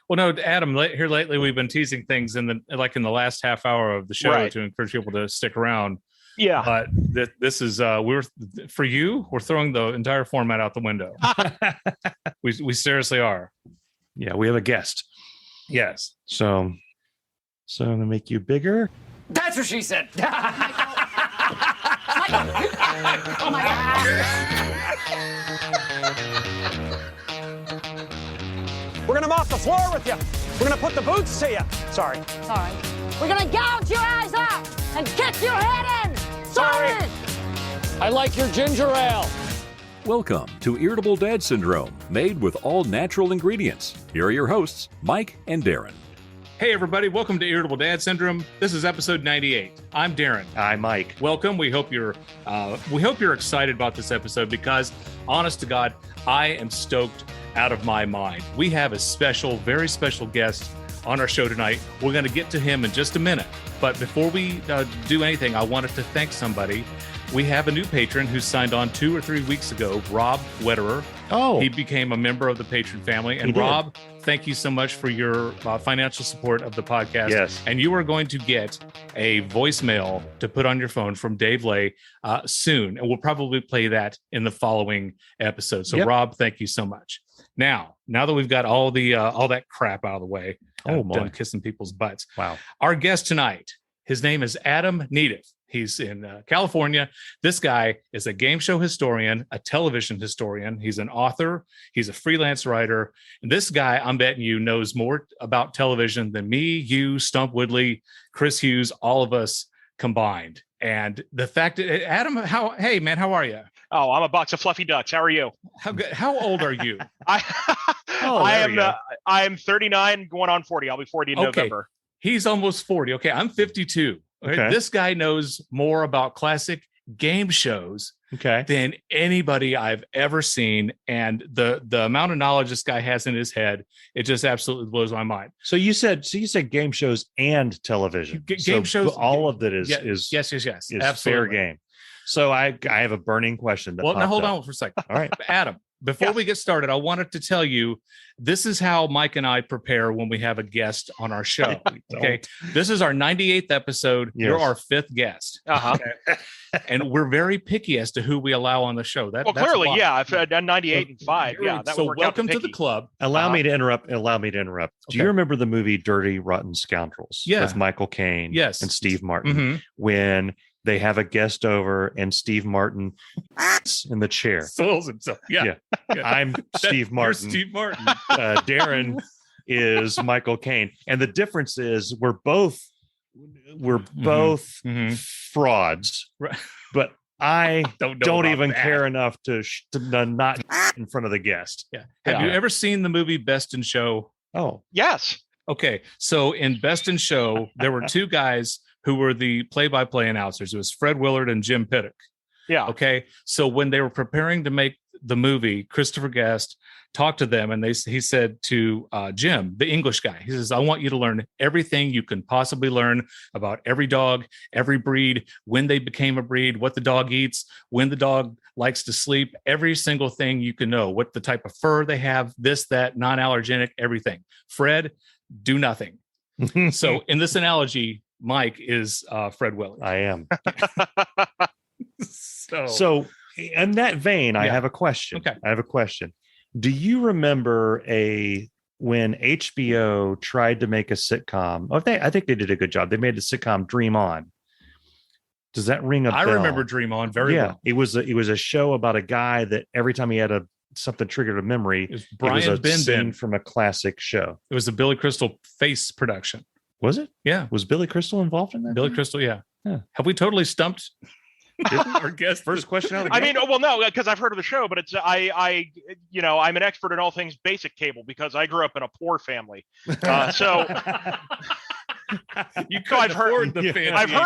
Well, no, Adam. Here lately, we've been teasing things in the last half hour of the show to encourage people to stick around. Yeah, but this is we're throwing the entire format out the window. we seriously are. Yeah, we have a guest. Yes. So I'm gonna make you bigger. That's what she said. Oh my God. we're gonna mop the floor with you. We're gonna put the boots to you. Sorry. Sorry. We're gonna gouge your eyes out and get your head in. Sorry. I like your ginger ale. Welcome to Irritable Dad Syndrome, made with all natural ingredients. Here are your hosts, Mike and Darren. Hey, everybody. Welcome to Irritable Dad Syndrome. This is episode 98. I'm Darren. I'm Mike. Welcome. We hope you're excited about this episode because, honest to God, I am stoked out of my mind. We have a very special guest on our show tonight. We're going to get to him in just a minute. But before we do anything, I wanted to thank somebody. We have a new patron who signed on 2 or 3 weeks ago, Rob Wetterer. Oh. He became a member of the patron family. And Rob, thank you so much for your financial support of the podcast. Yes. And you are going to get a voicemail to put on your phone from Dave Lay soon. And we'll probably play that in the following episode. So Rob, thank you so much. Now that we've got all that crap out of the way, done kissing people's butts. Wow. Our guest tonight, his name is Adam Nedeff. He's in California. This guy is a game show historian, a television historian. He's an author. He's a freelance writer. And this guy, I'm betting you, knows more about television than me, you, Stump Woodley, Chris Hughes, all of us combined. And the fact that Adam, hey man, how are you? Oh, I'm a box of fluffy ducks. How are you? How old are you? I am 39 going on 40. I'll be 40 in November. He's almost 40. Okay. I'm 52. Okay. This guy knows more about classic game shows than anybody I've ever seen. And the amount of knowledge this guy has in his head, it just absolutely blows my mind. So you said game shows and television. Game shows, all of that is yes. Absolutely. Fair game. So I have a burning question. Now hold on for a second. All right, Adam. Before we get started, I wanted to tell you, this is how Mike and I prepare when we have a guest on our show. Okay. This is our 98th episode. Yes. You're our 5th guest. Okay? And we're very picky as to who we allow on the show. That's clearly, why. I've done 98 and 5. Yeah. That so welcome to the club. Allow me to interrupt. Do you remember the movie Dirty Rotten Scoundrels? Yeah. With Michael Caine and Steve Martin? Mm-hmm. When they have a guest over and Steve Martin in the chair. Soils himself. Yeah. I'm Steve Martin. You're Steve Martin. Darren is Michael Caine. And the difference is we're both frauds, right. But I don't even care enough to not in front of the guest. Yeah. Have you ever seen the movie Best in Show? Oh, yes. Okay. So in Best in Show, there were 2 guys who were the play-by-play announcers. It was Fred Willard and Jim Pittock. Yeah. Okay. So when they were preparing to make the movie, Christopher Guest talked to them, and he said to Jim, the English guy, he says, I want you to learn everything you can possibly learn about every dog, every breed, when they became a breed, what the dog eats, when the dog likes to sleep, every single thing you can know, what the type of fur they have, this, that, non-allergenic, everything. Fred, do nothing. So in this analogy, Mike is Fred Willard. I am. So in that vein, I have a question. Okay. I have a question. Do you remember when HBO tried to make a sitcom? I think they did a good job. They made the sitcom Dream On. Does that ring a bell? I remember Dream On very well. It was a show about a guy that every time he had something triggered a memory, it was a scene from a classic show. It was a Billy Crystal face production. Was it? Yeah. Was Billy Crystal involved in that? Billy Crystal, yeah. Have we totally stumped our guest? First question out of the I mean, well, no, because I've heard of the show, but it's I'm an expert in all things basic cable because I grew up in a poor family. So I've heard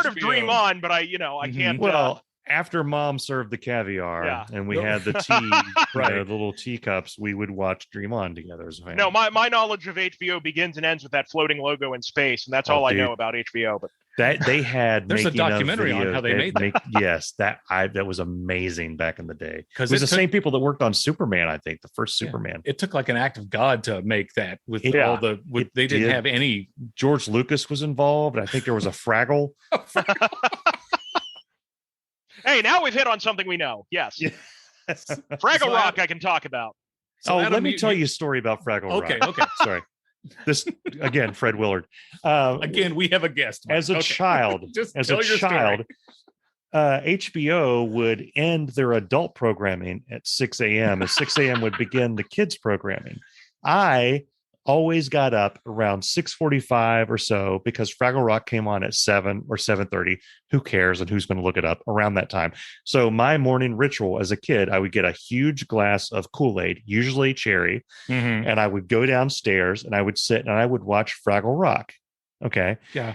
of Dream On, but I can't. Well, after Mom served the caviar and we had the tea, the little teacups, we would watch Dream On together as a family. No, my knowledge of HBO begins and ends with that floating logo in space, and that's all I know about HBO. But That they had There's a making of documentary on videos. how they made that. Yes, that was amazing back in the day. Because It was the same people that worked on Superman, I think, the first Yeah. Superman. It took like an act of God to make that with It- all the. it They didn't did. have any. George Lucas was involved. I think there was a Fraggle. Hey, now we've hit on something we know. Yes. Yeah. Fraggle So Rock I can talk about. So Adam, let me tell you a story about Fraggle Okay, Rock. okay. Sorry. This again, Fred Willard. Again, we have a guest. Mike. As a Okay. child, Just as a tell your story. child, HBO would end their adult programming at 6 a.m. At 6 a.m. would begin the kids programming. I always got up around 6:45 or so because Fraggle Rock came on at 7 or 7:30. Who cares and who's going to look it up around that time? So my morning ritual as a kid, I would get a huge glass of Kool-Aid, usually cherry, Mhm. and I would go downstairs and I would sit and I would watch Fraggle Rock. Okay. Yeah.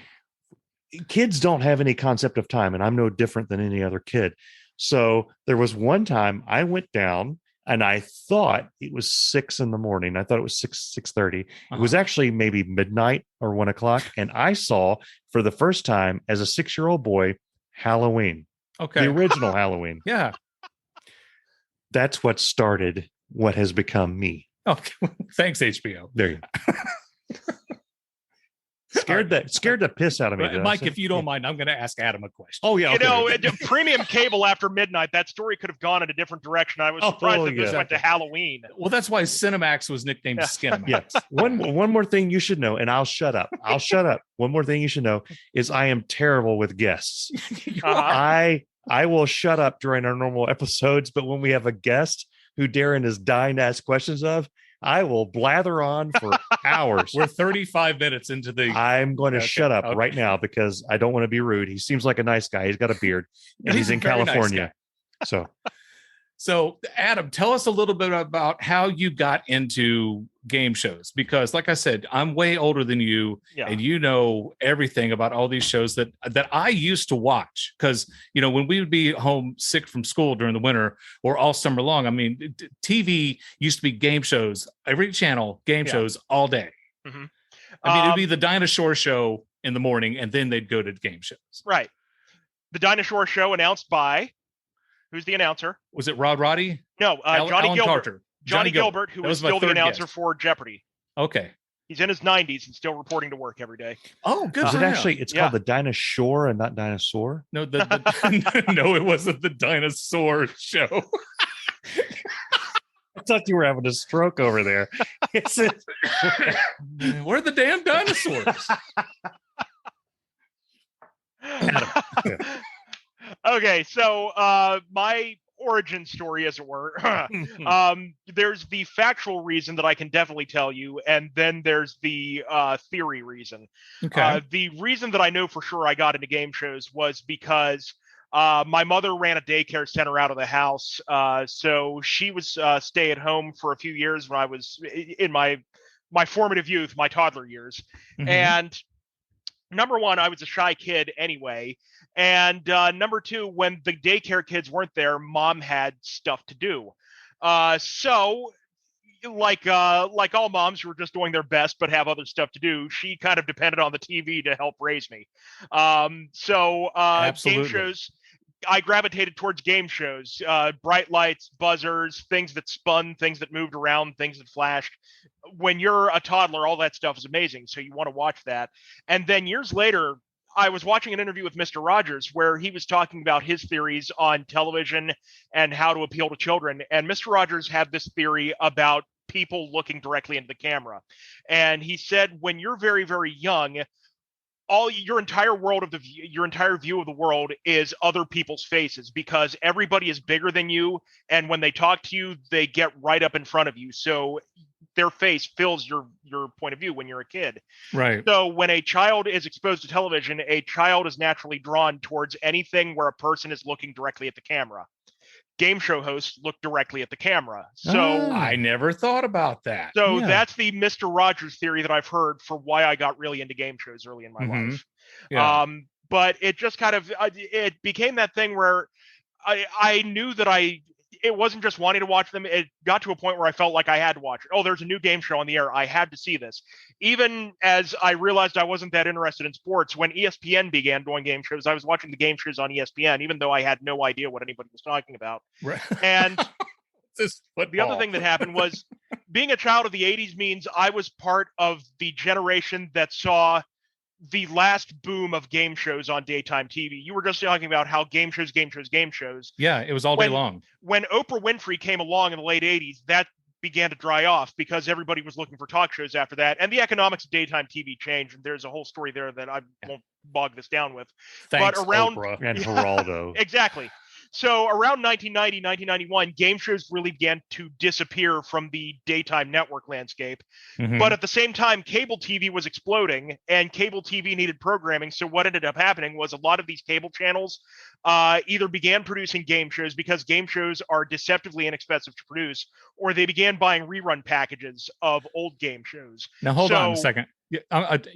Kids don't have any concept of time, and I'm no different than any other kid. So there was one time I went down and I thought it was 6 a.m. I thought it was 6:30. It was actually maybe midnight or 1 o'clock. And I saw for the first time as a 6-year-old boy, Halloween, Okay. the original Halloween. Yeah. That's what started what has become me. Okay. Thanks, HBO. There you go. Scared the piss out of me. did I Mike, say? if you don't mind, I'm going to ask Adam a question. Oh yeah. You okay. know, premium cable after midnight, that story could have gone in a different direction. I was surprised Oh, that this yeah. went to Halloween. Well, that's why Cinemax was nicknamed Yeah. Skinemax. Yes. One more thing you should know, and I'll shut up. I'll shut up. One more thing you should know is I am terrible with guests. Uh-huh. I will shut up during our normal episodes, but when we have a guest who Darren is dying to ask questions of, I will blather on for hours. We're 35 minutes into the. I'm going to Okay, shut up okay. right now because I don't want to be rude. He seems like a nice guy. He's got a beard and he's a in very nice California. guy. So, Adam, tell us a little bit about how you got into game shows, because, like I said, I'm way older than you, Yeah. and you know everything about all these shows that I used to watch. Because when we would be home sick from school during the winter or all summer long, I mean, TV used to be game shows, every channel, game Yeah. shows all day. Mhm. I mean, it'd be the Dinosaur Show in the morning, and then they'd go to game shows. Right. The Dinosaur Show announced by, who's the announcer? Was it Rod Roddy? No, Johnny Alan Gilbert. Carter. Johnny Gilbert, who That was was my still the third announcer guess. for Jeopardy. Okay. He's in his 90s and still reporting to work every day. Oh, good. Is for it him. actually? It's Yeah. called the Dinosaur and not Dinosaur. No, no, it wasn't the Dinosaur Show. I thought you were having a stroke over there. It's Where are the damn dinosaurs? Okay, so my origin story, as it were. There's the factual reason that I can definitely tell you, and then there's the theory reason. Okay. The reason that I know for sure I got into game shows was because my mother ran a daycare center out of the house. So she was stay at home for a few years when I was in my formative youth, my toddler years. Mhm. And number one, I was a shy kid anyway. And number two, when the daycare kids weren't there, mom had stuff to do. So like all moms who are just doing their best but have other stuff to do, she kind of depended on the TV to help raise me. Game Absolutely. shows, I gravitated towards game shows, bright lights, buzzers, things that spun, things that moved around, things that flashed. When you're a toddler, all that stuff is amazing, so you want to watch that. And then years later, I was watching an interview with Mr. Rogers where he was talking about his theories on television and how to appeal to children. And Mr. Rogers had this theory about people looking directly into the camera. And he said, when you're very, very young, your entire view of the world is other people's faces, because everybody is bigger than you. And when they talk to you, they get right up in front of you. So their face fills your point of view when you're a kid. Right. So when a child is exposed to television, a child is naturally drawn towards anything where a person is looking directly at the camera. Game show hosts look directly at the camera. So I never thought about that. so Yeah. that's the Mr. Rogers theory that I've heard for why I got really into game shows early in my Mhm. life. Yeah. But it just kind of it became that thing where I knew that it wasn't just wanting to watch them. It got to a point where I felt like I had to watch it. Oh, there's a new game show on the air. I had to see this. Even as I realized I wasn't that interested in sports, when ESPN began doing game shows, I was watching the game shows on ESPN, even though I had no idea what anybody was talking about. Right. And the other thing that happened was being a child of the 80s means I was part of the generation that saw the last boom of game shows on daytime TV. You were just talking about how game shows. Yeah, it was all day long. When Oprah Winfrey came along in the late 80s, that began to dry off because everybody was looking for talk shows after that. And the economics of daytime TV changed. And there's a whole story there that I won't bog this down with. Thanks, but around Oprah. And Geraldo. Exactly. So around 1990, 1991, game shows really began to disappear from the daytime network landscape. Mhm. But at the same time, cable TV was exploding and cable TV needed programming. So what ended up happening was a lot of these cable channels either began producing game shows because game shows are deceptively inexpensive to produce, or they began buying rerun packages of old game shows. Now, hold on a second.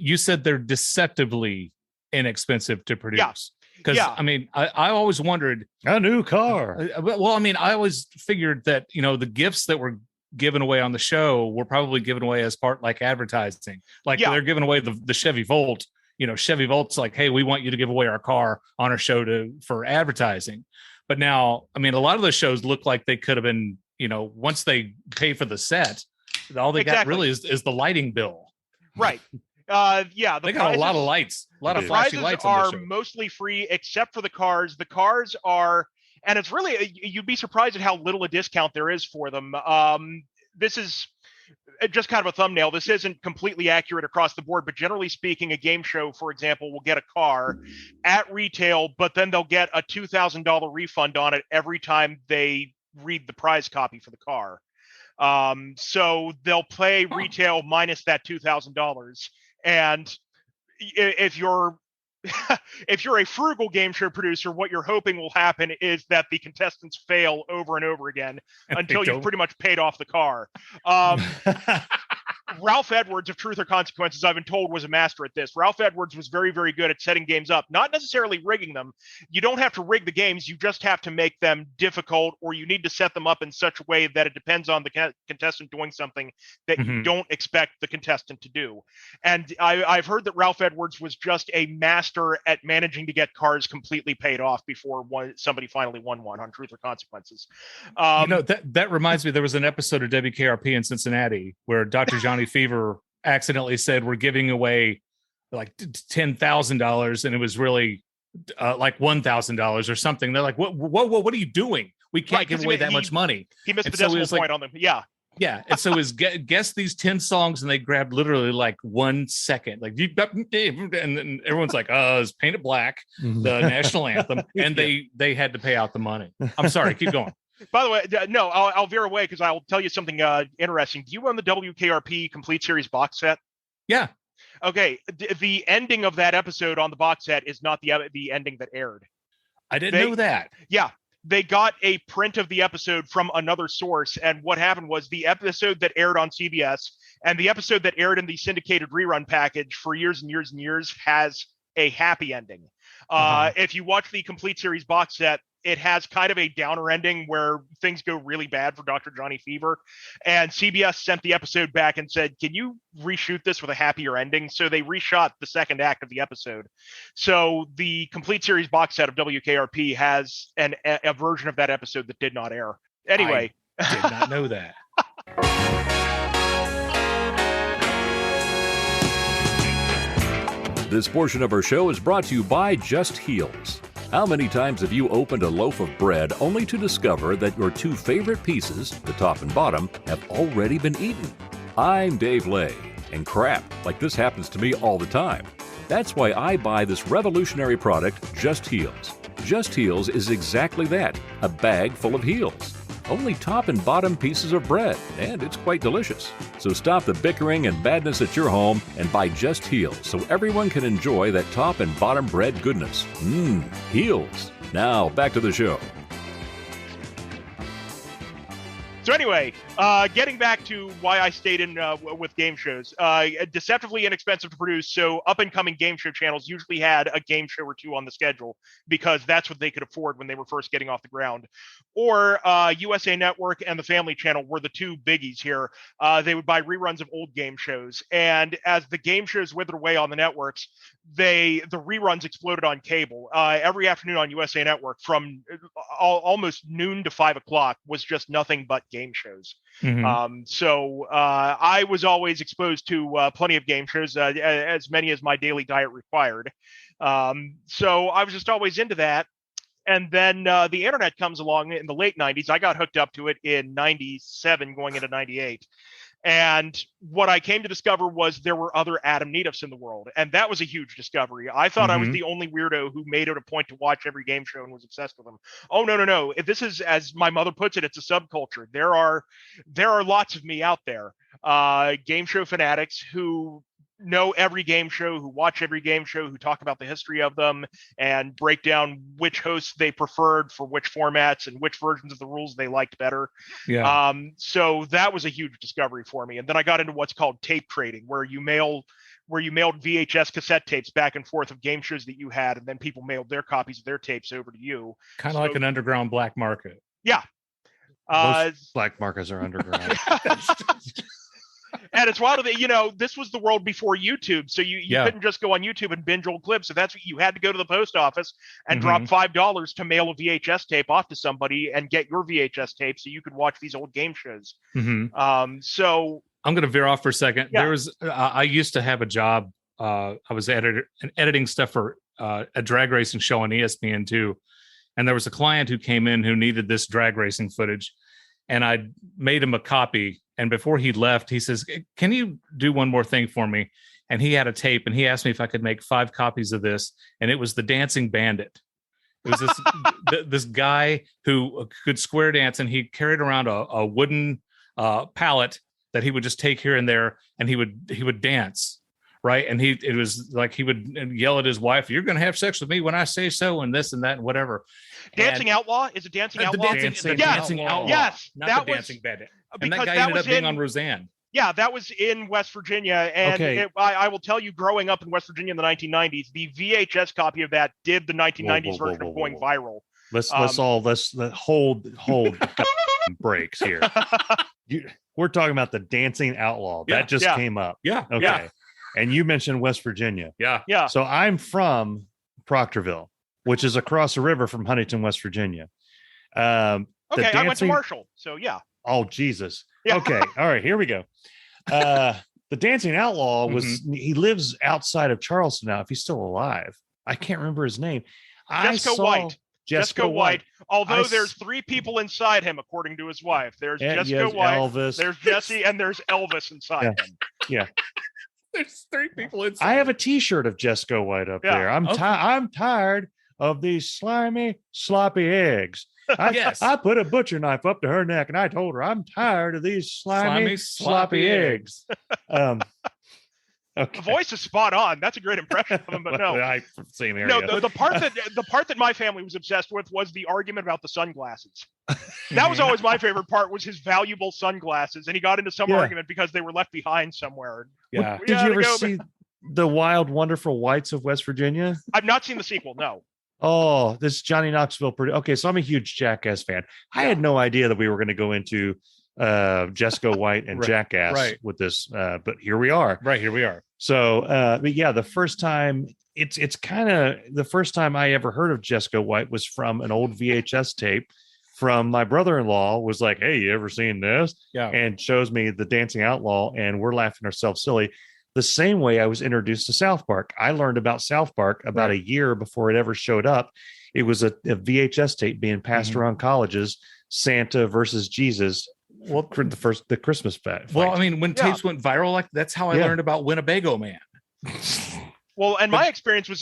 You said they're deceptively inexpensive to produce. Because, I mean, I always wondered. A new car. Well, I mean, I always figured that, the gifts that were given away on the show were probably given away as part like advertising. Like they're giving away the Chevy Volt. Chevy Volt's like, hey, we want you to give away our car on our show for advertising. But now, I mean, a lot of those shows look like they could have been, once they pay for the set, all they got really is the lighting bill. Right. They got a lot of lights, a lot of flashy lights. Are mostly free except for the cars. The cars are, and it's really, you'd be surprised at how little a discount there is for them. This is just kind of a thumbnail. This isn't completely accurate across the board, but generally speaking, a game show, for example, will get a car at retail, but then they'll get a $2,000 refund on it every time they read the prize copy for the car. So they'll play retail minus that $2,000. And if you're a frugal game show producer, what you're hoping will happen is that the contestants fail over and over again until you've pretty much paid off the car. Ralph Edwards of Truth or Consequences, I've been told, was a master at this. Ralph Edwards was very, very good at setting games up, not necessarily rigging them. You don't have to rig the games. You just have to make them difficult, or you need to set them up in such a way that it depends on the contestant doing something that you don't expect the contestant to do. And I've heard that Ralph Edwards was just a master at managing to get cars completely paid off before somebody finally won one on Truth or Consequences. That reminds me, there was an episode of WKRP in Cincinnati where Dr. Johnny Fever accidentally said we're giving away like $10,000 and it was really like $1,000 or something. They're like, what are you doing? We can't give away that much money. He missed the decimal point on them. Yeah. And so it was guess these 10 songs, and they grabbed literally like 1 second, like, and then everyone's like, it's Paint It Black, the national anthem, and they had to pay out the money. I'm sorry, keep going. By the way, no, I'll veer away because I'll tell you something interesting. Do you own the WKRP Complete Series box set? Yeah. Okay. The ending of that episode on the box set is not the ending that aired. I didn't know that. Yeah. They got a print of the episode from another source. And what happened was the episode that aired on CBS and the episode that aired in the syndicated rerun package for years and years and years has a happy ending. If you watch the Complete Series box set, it has kind of a downer ending where things go really bad for Dr. Johnny Fever. And CBS sent the episode back and said, can you reshoot this with a happier ending? So they reshot the second act of the episode. So the Complete Series box set of WKRP has a version of that episode that did not air. Anyway. I did not know that. This portion of our show is brought to you by Just Heels. How many times have you opened a loaf of bread only to discover that your two favorite pieces, the top and bottom, have already been eaten? I'm Dave Lay, and crap, like this happens to me all the time. That's why I buy this revolutionary product, Just Heels. Just Heels is exactly that, a bag full of heels. Only top and bottom pieces of bread, and it's quite delicious. So stop the bickering and badness at your home and buy Just Heels so everyone can enjoy that top and bottom bread goodness. Heels. Now, back to the show. So anyway, getting back to why I stayed in with game shows, deceptively inexpensive to produce. So up and coming game show channels usually had a game show or two on the schedule because that's what they could afford when they were first getting off the ground. Or USA Network and the Family Channel were the two biggies here. They would buy reruns of old game shows, and as the game shows withered away on the networks, the reruns exploded on cable. Every afternoon on USA Network from almost noon to 5 o'clock was just nothing but game shows. So I was always exposed to plenty of game shows, as many as my daily diet required. So I was just always into that. And then the internet comes along in the late 90s. I got hooked up to it in 97 going into 98. And what I came to discover was there were other Adam Nedeffs in the world. And that was a huge discovery. I thought I was the only weirdo who made it a point to watch every game show and was obsessed with them. Oh, no. This is, as my mother puts it, it's a subculture. There are lots of me out there. Game show fanatics who know every game show, who watch every game show, who talk about the history of them and break down which hosts they preferred for which formats and which versions of the rules they liked better. Yeah. So that was a huge discovery for me. And then I got into what's called tape trading, where you mailed VHS cassette tapes back and forth of game shows that you had, and then people mailed their copies of their tapes over to you. Kind of like an underground black market. Yeah. Most black markets are underground. And it's wild that, this was the world before YouTube. So you couldn't just go on YouTube and binge old clips. So that's what you had to go to the post office and drop $5 to mail a VHS tape off to somebody and get your VHS tape so you could watch these old game shows. So I'm going to veer off for a second. Yeah. There was, I used to have a job. I was editing stuff for a drag racing show on ESPN2. And there was a client who came in who needed this drag racing footage. And I made him a copy. And before he left, he says, "Can you do one more thing for me?" And he had a tape, and he asked me if I could make 5 copies of this. And it was the Dancing Bandit. It was this this guy who could square dance, and he carried around a wooden pallet that he would just take here and there, and he would dance, right? And it was like he would yell at his wife, "You're going to have sex with me when I say so," and this and that and whatever. Dancing Outlaw? Is it Dancing Outlaw? Dancing Outlaw. Yes, not the Dancing Bandit. And that guy ended up being on Roseanne. Yeah, that was in West Virginia. And I will tell you, growing up in West Virginia in the 1990s, the VHS copy of that did the 1990s version of going viral. Let's hold breaks here. We're talking about the Dancing Outlaw. That just came up. Yeah. Okay. Yeah. And you mentioned West Virginia. Yeah. So I'm from Proctorville, which is across the river from Huntington, West Virginia. Okay, I went to Marshall, so yeah. Oh, Jesus. Yeah. Okay, all right, here we go. The Dancing Outlaw was, he lives outside of Charleston now, if he's still alive. I can't remember his name. Jesco White. Although there's 3 people inside him, according to his wife. There's Jesco White, Elvis. There's Jesse, and there's Elvis inside him. Yeah. There's 3 people inside. I have a T-shirt of Jesco White up there. I'm tired of these slimy, sloppy eggs. I put a butcher knife up to her neck, and I told her I'm tired of these slimy sloppy eggs. Okay. The voice is spot on. That's a great impression of him, but no. Same area. No, the part that my family was obsessed with was the argument about the sunglasses. That was always my favorite part, was his valuable sunglasses, and he got into some argument because they were left behind somewhere. Yeah. Did you ever see The Wild, Wonderful Whites of West Virginia? I've not seen the sequel, no. Oh, this Johnny Knoxville. Okay, so I'm a huge Jackass fan. I had no idea that we were going to go into Jesco White and Jackass with this, but here we are. Right, here we are. So, but yeah, the first time it's kind of the first time I ever heard of Jesco White was from an old VHS tape from my brother-in-law. Was like, "Hey, you ever seen this?" Yeah, and shows me the Dancing Outlaw, and we're laughing ourselves silly. The same way I was introduced to South Park. I learned about South Park about a year before it ever showed up. It was a VHS tape being passed around colleges, Santa versus Jesus. Well, the Christmas fight. Well, I mean, when tapes went viral, like that's how I learned about Winnebago Man. Well, and my experience with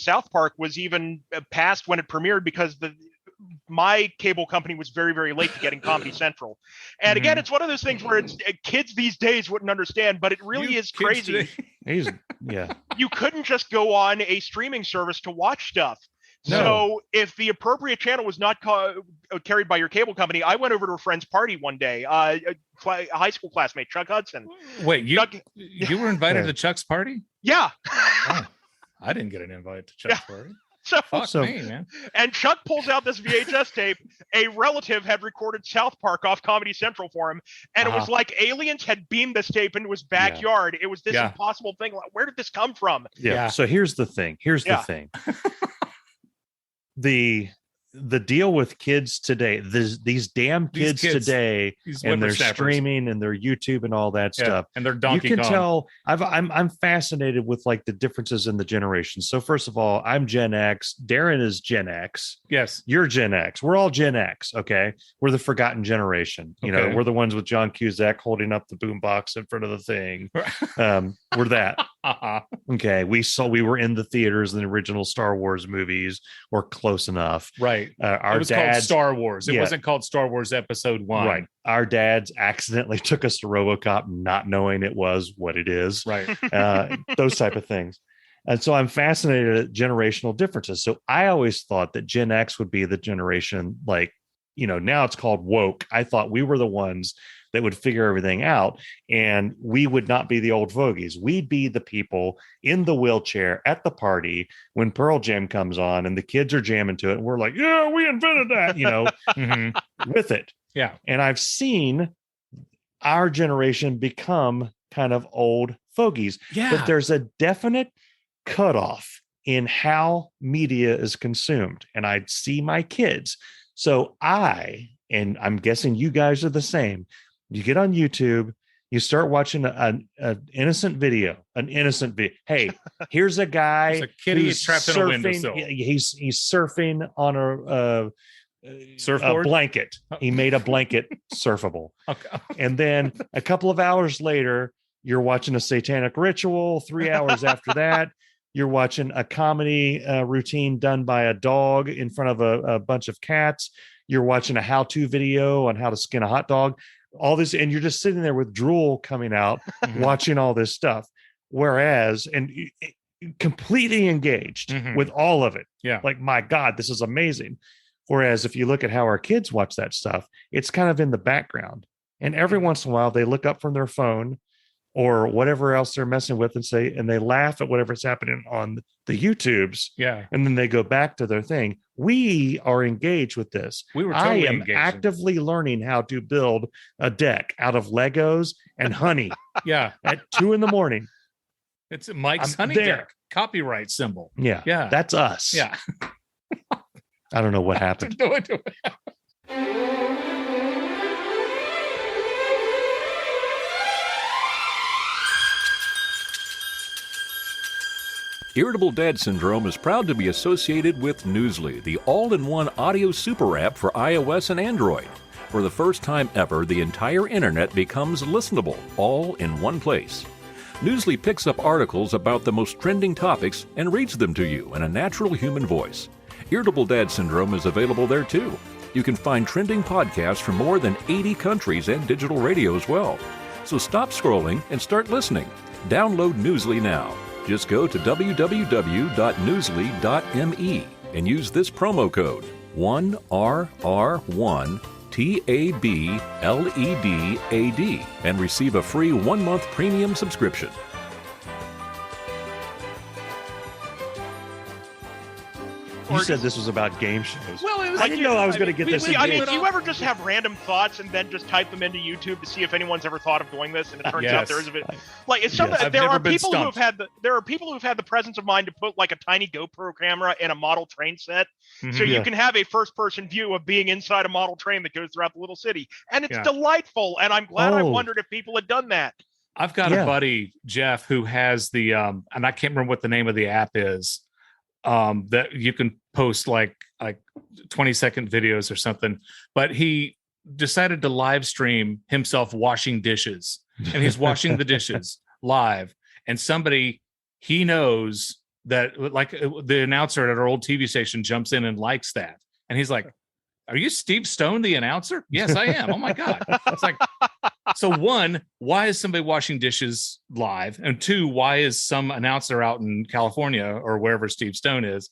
South Park was even past when it premiered, because my cable company was very, very late to getting Comedy Central. And again, it's one of those things where it's kids these days wouldn't understand, but it really is crazy. You couldn't just go on a streaming service to watch stuff. So if the appropriate channel was not carried by your cable company, I went over to a friend's party one day. A high school classmate, Chuck Hudson. Wait, you were invited to Chuck's party? Yeah. Oh, I didn't get an invite to Chuck's party. Fuck me, man. And Chuck pulls out this VHS tape. A relative had recorded South Park off Comedy Central for him, and it was like aliens had beamed this tape into his backyard. It was this impossible thing. Like, where did this come from? Yeah. So here's the thing. The thing. The deal with kids today, these damn kids today, and their streaming and their YouTube and all that stuff, and their Donkey Kong. You can tell I'm fascinated with like the differences in the generations. So first of all, I'm Gen X. Darren is Gen X. Yes, you're Gen X. We're all Gen X. Okay, we're the forgotten generation. You know, we're the ones with John Cusack holding up the boombox in front of the thing. We're that. Okay, we were in the theaters in the original Star Wars movies, or close enough. Right. Our dads called Star Wars. It wasn't called Star Wars Episode 1. Right. Our dads accidentally took us to RoboCop, not knowing it was what it is. Right. Those type of things. And so I'm fascinated at generational differences. So I always thought that Gen X would be the generation, like, you know, now it's called woke. I thought we were the ones that would figure everything out, and we would not be the old fogies. We'd be the people in the wheelchair at the party when Pearl Jam comes on and the kids are jamming to it, and we're like, yeah, we invented that, you know, with it. Yeah. And I've seen our generation become kind of old fogies. Yeah. But there's a definite cutoff in how media is consumed. And I see my kids. So and I'm guessing you guys are the same. You get on YouTube, you start watching an innocent video, Hey, here's a guy. There's a kitty who's trapped surfing, in a windowsill. He's surfing on a surfboard blanket. He made a blanket surfable. Okay. And then a couple of hours later, you're watching a satanic ritual. 3 hours after that, you're watching a comedy routine done by a dog in front of a bunch of cats. You're watching a how-to video on how to skin a hot dog. All this, and you're just sitting there with drool coming out, watching all this stuff. Whereas, and completely engaged with all of it. Yeah. Like, my God, this is amazing. Whereas if you look at how our kids watch that stuff, it's kind of in the background. And every once in a while, they look up from their phone or whatever else they're messing with and they laugh at whatever's happening on the YouTubes. Yeah. And then they go back to their thing. We are engaged with this. I am actively learning how to build a deck out of Legos and honey. Yeah. At 2 a.m. It's Mike's honey there. deck copyright symbol. Yeah. Yeah. That's us. Yeah. I don't know what happened. Irritable Dad Syndrome is proud to be associated with Newsly, the all-in-one audio super app for iOS and Android. For the first time ever, the entire internet becomes listenable, all in one place. Newsly picks up articles about the most trending topics and reads them to you in a natural human voice. Irritable Dad Syndrome is available there too. You can find trending podcasts from more than 80 countries and digital radio as well. So stop scrolling and start listening. Download Newsly now. Just go to www.newsly.me and use this promo code 1RR1TABLEDAD and receive a free 1-month premium subscription. You said this was about game shows. Well, it was I didn't know I was going to get this. Do you ever just have random thoughts and then just type them into YouTube to see if anyone's ever thought of doing this? And it turns out there is a bit. Like it's something. Yes. There are people who have had the presence of mind to put like a tiny GoPro camera in a model train set, so you can have a first-person view of being inside a model train that goes throughout the little city, and it's delightful. And I'm glad I wondered if people had done that. I've got a buddy, Jeff, who has the and I can't remember what the name of the app is. That you can post like 20-second videos or something, but he decided to live stream himself washing dishes, and he's washing the dishes live, and somebody he knows that, like, the announcer at our old TV station jumps in and likes that, and he's like, "Are you Steve Stone, the announcer?" "Yes, I am." "Oh my God." It's like, so one, why is somebody washing dishes live? And two, why is some announcer out in California or wherever Steve Stone is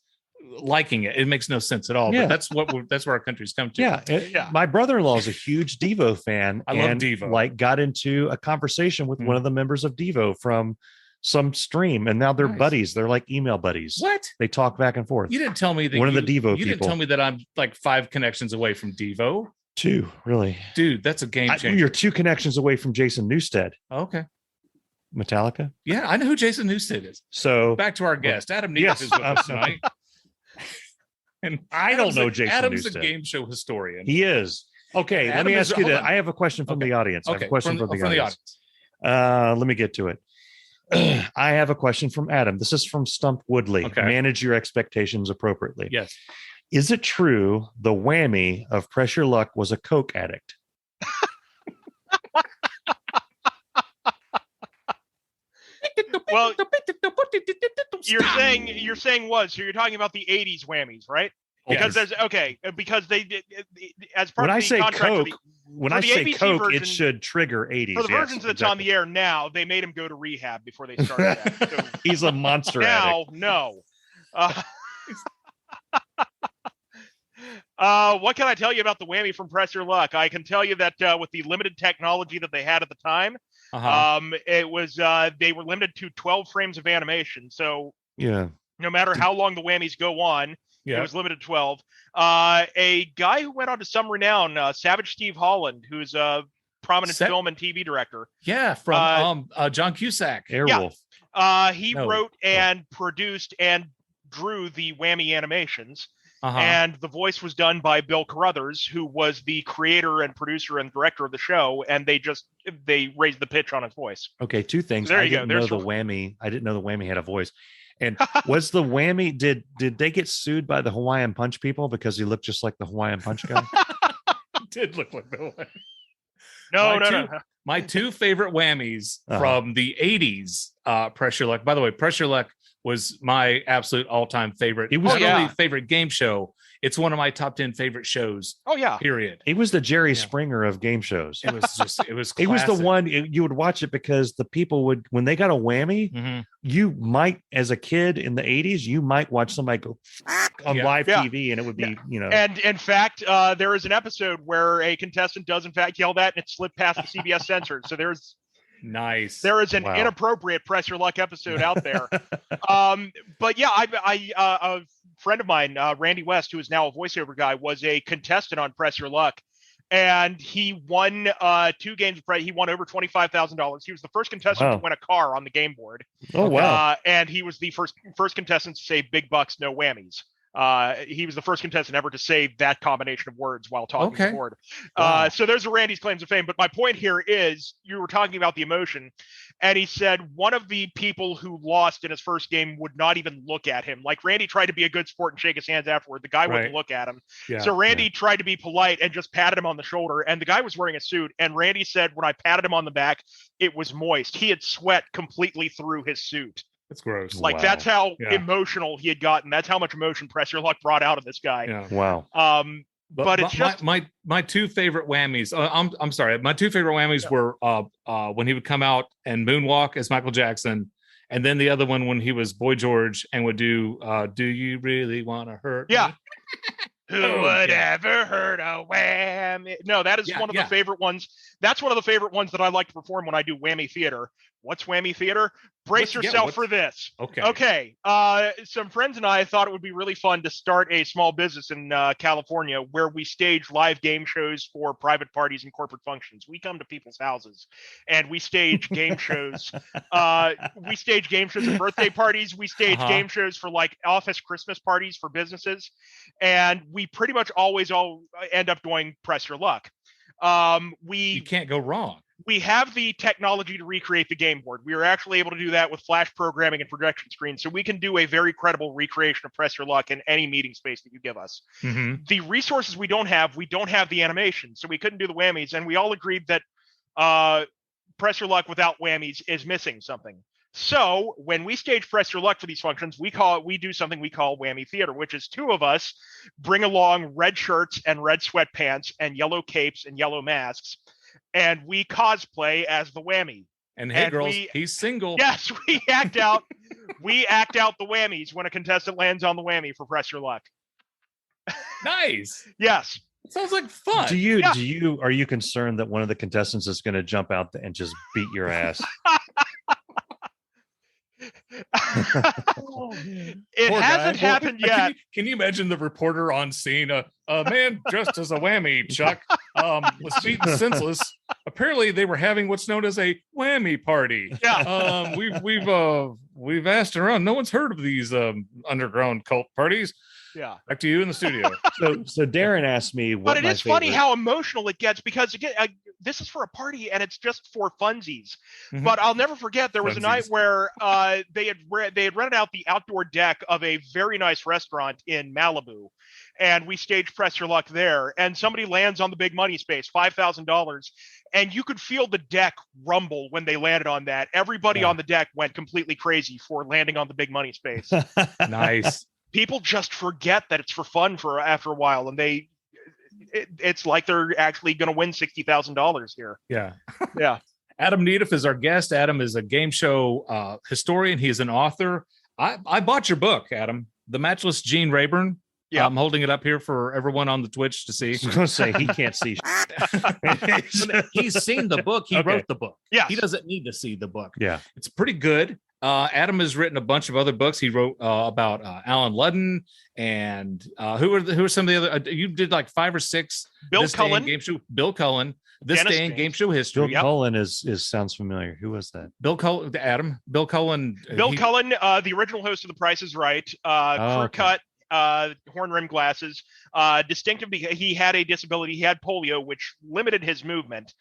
liking it. It makes no sense at all. Yeah. But that's where our country's come to. Yeah. My brother-in-law is a huge Devo fan. I love Devo. Like got into a conversation with one of the members of Devo from some stream, and now they're buddies. They're like email buddies. What? They talk back and forth. You didn't tell me that one of the Devo You people. didn't tell me that I'm like 5 connections away from Devo. 2, really. Dude, that's a game changer. You're 2 connections away from Jason Newsted. Okay. Metallica. Yeah, I know who Jason Newsted is. So back to our guest, Adam Nedeff yes, is with us tonight. And I don't know Jason Adam's Newsted. a game show historian. He is. Okay, let Adam me is- ask you hold that. on. I have a question from the audience. I have a question from the audience. Let me get to it. I have a question from Adam. This is from Stump Woodley. Okay. Manage your expectations appropriately. Yes. Is it true the whammy of Pressure Luck was a coke addict? Well, you're saying was, so you're talking about the 80s whammies, right? Because because they did as part When of I the say contract for coke, the- when for I the say ABC coke, version- it should trigger 80s. for the yes, versions that's on the air now, they made him go to rehab before they started that. So He's a monster now, addict. no. What can I tell you about the whammy from Press Your Luck? I can tell you that with the limited technology that they had at the time, it was they were limited to 12 frames of animation. So Yeah. no matter how long the whammies go on, it was limited to 12. A guy who went on to some renown, Savage Steve Holland, who's a prominent film and TV director. Yeah, from John Cusack. Airwolf. He No. wrote and produced and drew the whammy animations. Uh-huh. And the voice was done by Bill Carruthers, who was the creator and producer and director of the show. And they raised the pitch on his voice. Okay, 2 things. There I you go. didn't know There's the your- whammy. I didn't know the whammy had a voice. And was the whammy, did they get sued by the Hawaiian Punch people because he looked just like the Hawaiian Punch guy? Did look like Bill. No. My 2 favorite whammies Uh-huh. from the 80s Pressure Luck. By the way, Pressure Luck was my absolute all-time favorite. It was- not Oh, yeah. only favorite game show, it's one of my top 10 favorite shows. Oh, yeah. Period. He was the Jerry Yeah. Springer of game shows. It was just it was It was the classic. one you would watch it because the people would, when they got a whammy, Mhm. you might, as a kid in the 80s, you might watch somebody go on Yeah. live Yeah. TV and it would be, And in fact, there is an episode where a contestant does in fact yell that and it slipped past the CBS censor. So there is an Wow. inappropriate Press Your Luck episode out there. But yeah, a friend of mine, Randy West, who is now a voiceover guy, was a contestant on Press Your Luck. And he won 2 games. He won over $25,000. He was the first contestant to win a car on the game board. Oh, wow. And he was the first contestant to say "big bucks, no whammies." He was the first contestant ever to say that combination of words while talking to the board. Wow. So those are Randy's claims to fame. But my point here is you were talking about the emotion. And he said one of the people who lost in his first game would not even look at him. Like Randy tried to be a good sport and shake his hands afterward. The guy wouldn't look at him. Yeah. So Randy tried to be polite and just patted him on the shoulder. And the guy was wearing a suit. And Randy said, when I patted him on the back, it was moist. He had sweat completely through his suit. That's gross. Like Wow. that's how Yeah. emotional he had gotten. That's how much emotion Press Your Luck brought out of this guy. Yeah. Wow. But it's just my 2 favorite whammies. I'm sorry. My 2 favorite whammies were when he would come out and moonwalk as Michael Jackson, and then the other one when he was Boy George and would do "Do You Really Want to Hurt Yeah. Me?" Who Oh, would yeah. ever heard a whammy? No, that is Yeah, one of yeah. the favorite ones. That's one of the favorite ones that I like to perform when I do whammy theater. What's whammy theater? Brace yourself for this. Okay. Some friends and I thought it would be really fun to start a small business in California where we stage live game shows for private parties and corporate functions. We come to people's houses and we stage game shows. We stage game shows at birthday parties. We stage game shows for like office Christmas parties for businesses. And we pretty much always all end up doing Press Your Luck. You can't go wrong. We have the technology to recreate the game board. We are actually able to do that with flash programming and projection screens. So we can do a very credible recreation of Press Your Luck in any meeting space that you give us. Mm-hmm. The resources we don't have the animation. So we couldn't do the whammies. And we all agreed that Press Your Luck without whammies is missing something. So when we stage Press Your Luck for these functions, we do something we call whammy theater, which is 2 of us bring along red shirts and red sweatpants and yellow capes and yellow masks. And we cosplay as the whammy. And hey, And girls, he's single. Yes, we act out. We act out the whammies when a contestant lands on the whammy for Press Your Luck. Nice. Yes. Sounds like fun. Are you concerned that one of the contestants is going to jump out and just beat your ass? It Poor hasn't guy. happened Well, yet. Can you imagine the reporter on scene? A man dressed as a whammy, Chuck, was beaten senseless. Apparently, they were having what's known as a whammy party. Yeah. We've asked around. No one's heard of these underground cult parties. Yeah. Back to you in the studio. So Darren asked me what But it is funny how emotional it gets, because again, this is for a party and it's just for funsies. Mhm. But I'll never forget, there was a night where they had rented out the outdoor deck of a very nice restaurant in Malibu, and we staged Press Your Luck there. And somebody lands on the big money space, $5,000, and you could feel the deck rumble when they landed on that. Everybody on the deck went completely crazy for landing on the big money space. Nice. People just forget that it's for fun for after a while, and it's like they're actually going to win $60,000 here. Yeah. Yeah. Adam Nedeff is our guest. Adam is a game show historian. He is an author. I bought your book, Adam, The Matchless Gene Rayburn. Yeah. I'm holding it up here for everyone on the Twitch to see. I was going to say he can't see. He's seen the book. He Okay. wrote the book. Yes. He doesn't need to see the book. Yeah. It's pretty good. Adam has written a bunch of other books. He wrote about Alan Ludden and who are some of the other? You did like 5 or 6. Bill This Day in Cullen. Game Show. Bill Cullen. This Dennis Day in James. Game Show History. Bill Cullen is sounds familiar. Who was that? Bill Cullen. Adam. Bill Cullen. Bill Cullen, the original host of The Price is Right, crew okay. cut, horn rim glasses, distinctive because he had a disability. He had polio, which limited his movement.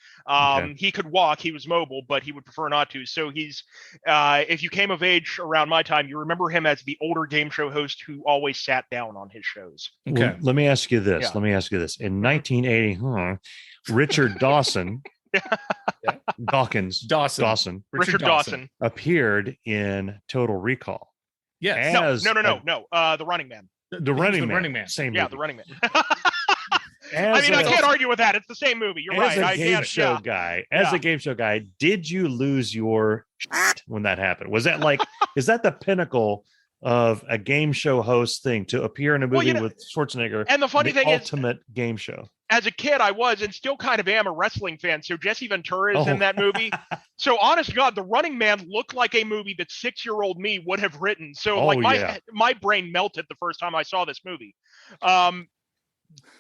He could walk, he was mobile, but he would prefer not to. So he's, if you came of age around my time, you remember him as the older game show host who always sat down on his shows. Okay. Well, let me ask you this. Yeah. Let me ask you this. In 1980, Richard Dawson, Dawson Richard Dawson. appeared in Total Recall. Yes. No, As no. The Running Man. The Running Man. Running Man. Same Yeah, movie. The Running Man. As I mean, a- I can't argue with that. It's the same movie. You're as right. a game show Yeah. guy, did you lose your shit when that happened? Was that like, is that the pinnacle of a game show host thing to appear in a movie with Schwarzenegger? And the funny thing is, ultimate game show. as a kid, I was and still kind of am a wrestling fan. So Jesse Ventura is in Oh. that movie. So honest to God, The Running Man looked like a movie that 6-year-old me would have written. So Oh, like yeah. my brain melted the first time I saw this movie.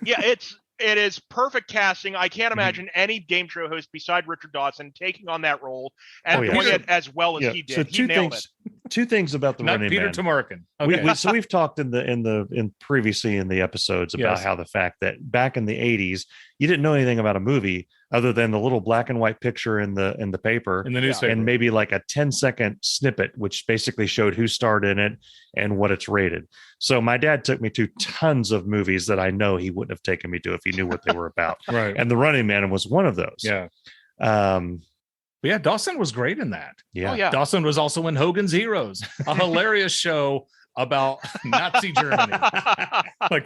Yeah, it is perfect casting. I can't imagine any game show host beside Richard Dawson taking on that role and Oh, yeah. doing it as well as Yeah. he did. So He nailed it. two things about the Not Running Peter Man. Tamarkin. We- Okay. so we've talked in previously in the episodes about Yes. how the fact that back in the 80s you didn't know anything about a movie other than the little black and white picture in the paper In the newspaper. and maybe like a 10-second snippet which basically showed who starred in it and what it's rated. So my dad took me to tons of movies that I know he wouldn't have taken me to if he knew what they were about. Right. And The Running Man was one of those. Yeah. Um But yeah, Dawson was great in that. yeah. Oh, yeah. Dawson was also in Hogan's Heroes, a hilarious show about Nazi Germany. Like,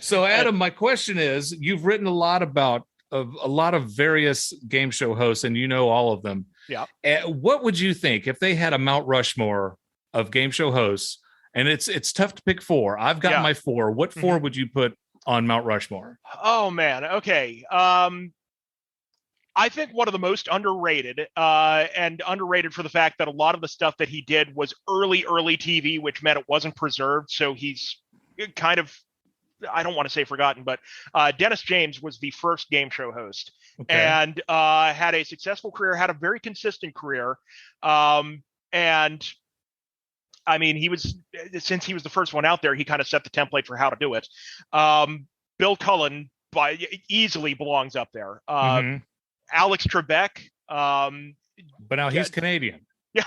so, Adam, my question is: you've written a lot about a lot of various game show hosts, and you know all of them. Yeah. What would you think if they had a Mount Rushmore of game show hosts? And it's tough to pick 4. I've got Yeah. my 4. What 4 would you put on Mount Rushmore? Oh man. Okay. I think one of the most underrated, and underrated for the fact that a lot of the stuff that he did was early TV, which meant it wasn't preserved. So he's kind of, I don't want to say forgotten, but Dennis James was the first game show host and had a successful career, had a very consistent career. And I mean, since he was the first one out there, he kind of set the template for how to do it. Bill Cullen easily belongs up there. Mhm. Alex Trebek. But now he's Canadian. Yeah.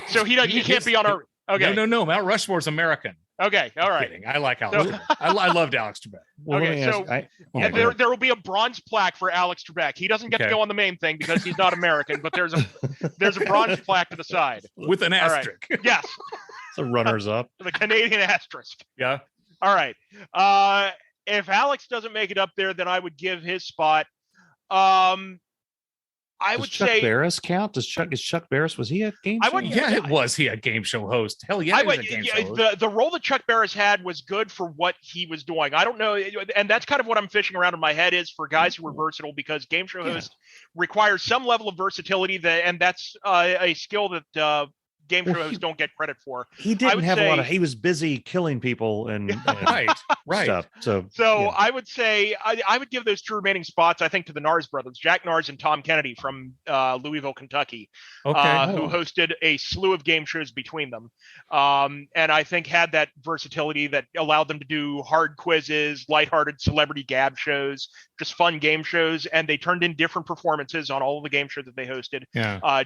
So he can't be on our. Okay. No. Mount Rushmore's American. Okay. All right. Kidding. I like Alex. Trebek. I loved Alex Trebek. Well, let Okay, me ask- so- I- And there will be a bronze plaque for Alex Trebek. He doesn't get to Okay. go on the main thing because he's not American, but there's a bronze plaque to the side. With an All right. asterisk. Yes, the runners up. the Canadian asterisk. Yeah. All right. If Alex doesn't make it up there, then I would give his spot. I Does would Chuck say Barris count? Is Chuck Barris, was he a game I show? would- Yeah, it was. He a game show host. Hell yeah, I he was would, a game yeah, show host. the role that Chuck Barris had was good for what he was doing. I don't know, and that's kind of what I'm fishing around in my head is for guys who are versatile, because game show host requires some level of versatility, and that's a skill that game show hosts don't get credit for. He I didn't would have a lot say- of. He was busy killing people and Right. stuff. So So yeah. I would say I would give those two remaining spots, I think, to the Nars brothers, Jack Nars and Tom Kennedy from Louisville, Kentucky, Okay. who hosted a slew of game shows between them, and I think had that versatility that allowed them to do hard quizzes, lighthearted celebrity gab shows, just fun game shows, and they turned in different performances on all of the game shows that they hosted,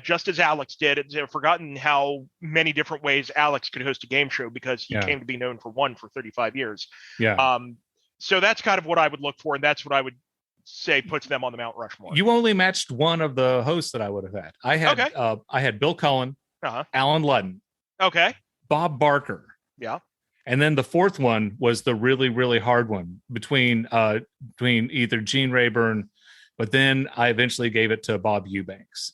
just as Alex did. I've forgotten how many different ways Alex could host a game show because he came to be known for one for 35 years. Yeah. So that's kind of what I would look for, and that's what I would say puts them on the Mount Rushmore. You only matched one of the hosts that I would have had. I had Bill Cullen, Alan Ludden, Bob Barker. Yeah. And then the fourth one was the really, really hard one between either Gene Rayburn, but then I eventually gave it to Bob Eubanks.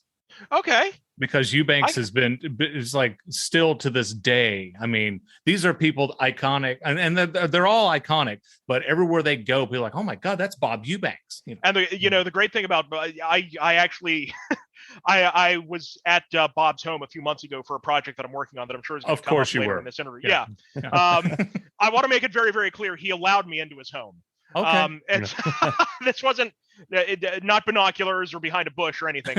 Okay. Because Eubanks is like still to this day. I mean, these are people iconic, and they're all iconic. But everywhere they go, people are like, oh my God, that's Bob Eubanks. You know? And the great thing about I actually I was at Bob's home a few months ago for a project that I'm working on that I'm sure is going to come up later in this interview. Yeah. I want to make it very, very clear. He allowed me into his home. Okay. This wasn't not binoculars or behind a bush or anything.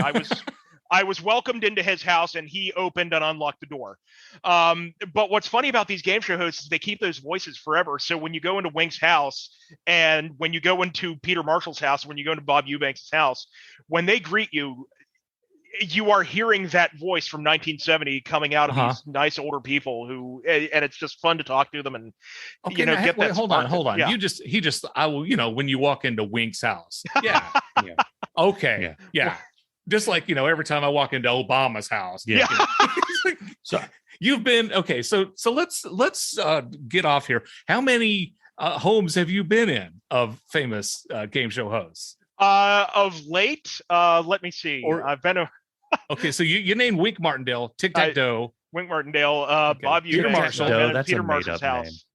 I was welcomed into his house, and he opened and unlocked the door. But what's funny about these game show hosts is they keep those voices forever. So when you go into Wink's house, and when you go into Peter Marshall's house, when you go into Bob Eubanks' house, when they greet you, you are hearing that voice from 1970 coming out of these nice older people who, and it's just fun to talk to them and, get that. Hold on. Yeah. I will, when you walk into Wink's house. Yeah. Okay. Yeah. Just like, every time I walk into Obama's house. Yeah. So you've been, okay. So let's get off here. How many homes have you been in of famous game show hosts? Of late, let me see. I've been okay, so you named Wink Martindale, Tic Tac Toe, Wink Martindale, Bob Peter Eubanks, Marshall. That's Peter a Marshall's made-up house.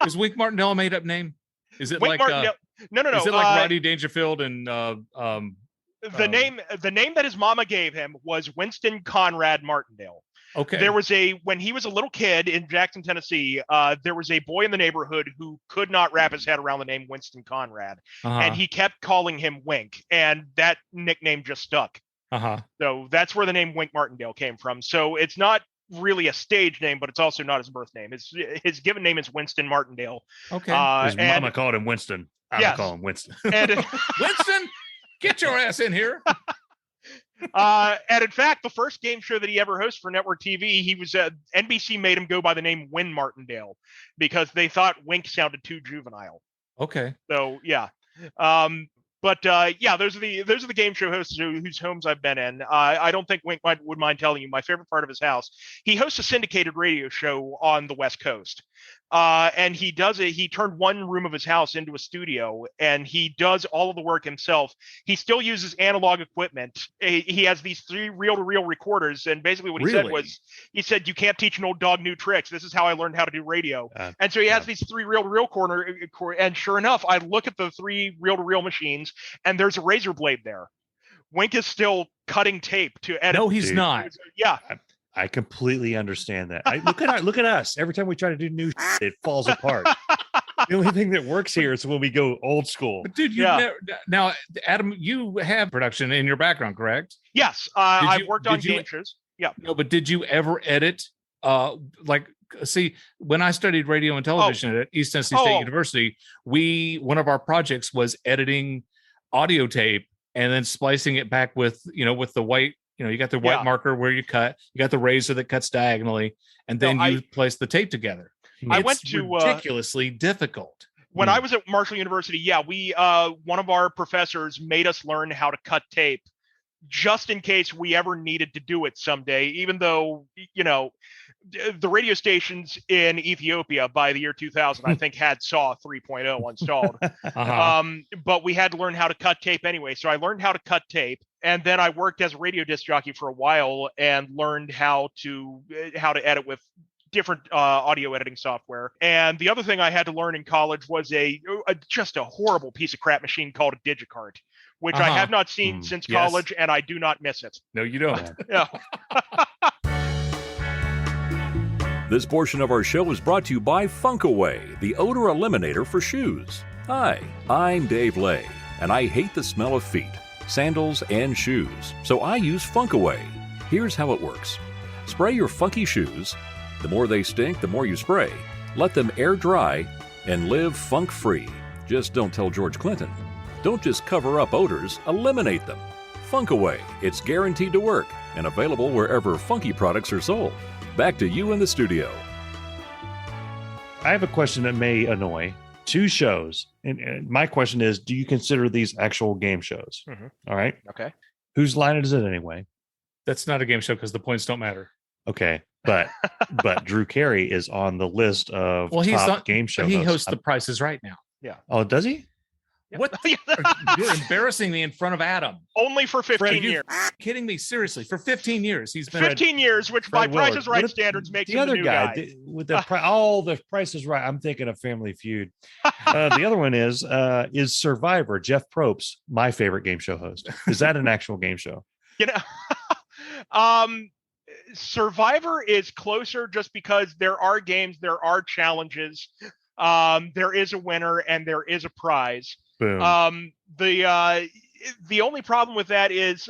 Is Wink Martindale a made up name? Is it Wink Martindale? No. Is it like Rodney Dangerfield and the name that his mama gave him was Winston Conrad Martindale. Okay. There was when he was a little kid in Jackson, Tennessee, there was a boy in the neighborhood who could not wrap his head around the name Winston Conrad. And he kept calling him Wink, and that nickname just stuck. So that's where the name Wink Martindale came from. So it's not really a stage name, but it's also not his birth name. His given name is Winston Martindale. Okay. His mama called him Winston. I would call him Winston. And Winston, get your ass in here. And in fact, the first game show that he ever hosted for network TV, he was NBC made him go by the name Win Martindale because they thought Wink sounded too juvenile. Okay. So yeah. But those are the game show hosts whose homes I've been in. I don't think Wink would mind telling you my favorite part of his house. He hosts a syndicated radio show on the West Coast. And he turned one room of his house into a studio, and he does all of the work himself. He still uses analog equipment. He has these 3 reel-to-reel recorders, and basically what he said, you can't teach an old dog new tricks. This is how I learned how to do radio. And so he has these 3 reel-to-reel and sure enough, I look at the 3 reel-to-reel machines, and there's a razor blade there. Wink is still cutting tape to edit. No, he's not. Yeah. I completely understand that. Look at us. Every time we try to do new shit, it falls apart. The only thing that works here is when we go old school. But dude, now, Adam, you have production in your background, correct? Yes. I've worked on game shows. Yeah. No, but did you ever edit? See, when I studied radio and television at East Tennessee State University, one of our projects was editing audio tape and then splicing it back with the white. You got the white marker where you cut, you got the razor that cuts diagonally, and then you place the tape together. I went to ridiculously difficult. When I was at Marshall University, we one of our professors made us learn how to cut tape just in case we ever needed to do it someday, even though, the radio stations in Ethiopia by the year 2000, I think, had SAW 3.0 installed. But we had to learn how to cut tape anyway. So I learned how to cut tape. and then I worked as a radio disc jockey for a while and learned how to edit with different audio editing software. And the other thing I had to learn in college was just a horrible piece of crap machine called a Digicart, which I have not seen since college, and I do not miss it. No, you don't. Yeah. This portion of our show is brought to you by Funkaway, the odor eliminator for shoes. Hi, I'm Dave Lay, and I hate the smell of feet, sandals, and shoes, so I use Funkaway. Here's how it works. Spray your funky shoes. The more they stink, the more you spray. Let them air dry and live funk-free. Just don't tell George Clinton. Don't just cover up odors, eliminate them. Funkaway, it's guaranteed to work and available wherever funky products are sold. Back to you in the studio. I have a question that may annoy. 2 shows. And my question is, do you consider these actual game shows? Mm-hmm. All right. Okay. Whose line is it anyway? That's not a game show because the points don't matter. Okay. But Drew Carey is on the list of top game show He hosts. hosts The Price is Right now. Yeah. Oh, does he? What? You're embarrassing me in front of Adam. Only for 15 years. Kidding me? Seriously, for 15 years he's been 15 years, which by Fred Price Willard. is Right What if standards makes the him other the new guy. with the the Price is Right. I'm thinking of Family Feud. The other one is Survivor. Jeff Probst, my favorite game show host. Is that an actual game show? You know, Survivor is closer just because there are games, there are challenges, there is a winner, and there is a prize. Boom. The only problem with that is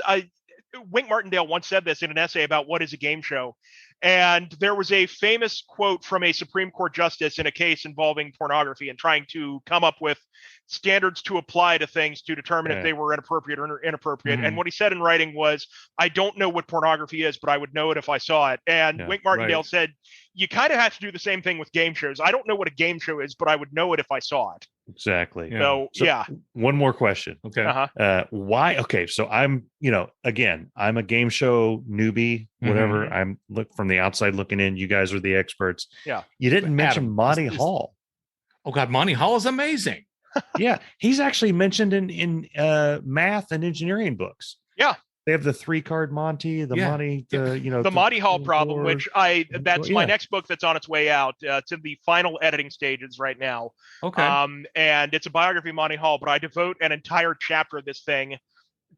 Wink Martindale once said this in an essay about what is a game show. And there was a famous quote from a Supreme Court justice in a case involving pornography and trying to come up with standards to apply to things to determine if they were inappropriate or inappropriate. Mm-hmm. And what he said in writing was, I don't know what pornography is, but I would know it if I saw it. And Wink Martindale said, you kind of have to do the same thing with game shows. I don't know what a game show is, but I would know it if I saw it. Exactly. So yeah. One more question. Okay. Why? Okay. So I'm a game show newbie, whatever. Mm-hmm. I'm look from the outside looking in. You guys are the experts. Yeah. You didn't mention Adam, Monty Hall. Oh God, Monty Hall is amazing. Yeah. He's actually mentioned in math and engineering books. Yeah. They have the 3-card Monty, the Monty, the Monty Hall problem, which that's my next book that's on its way out. It's in the final editing stages right now. Okay. And it's a biography of Monty Hall, but I devote an entire chapter of this thing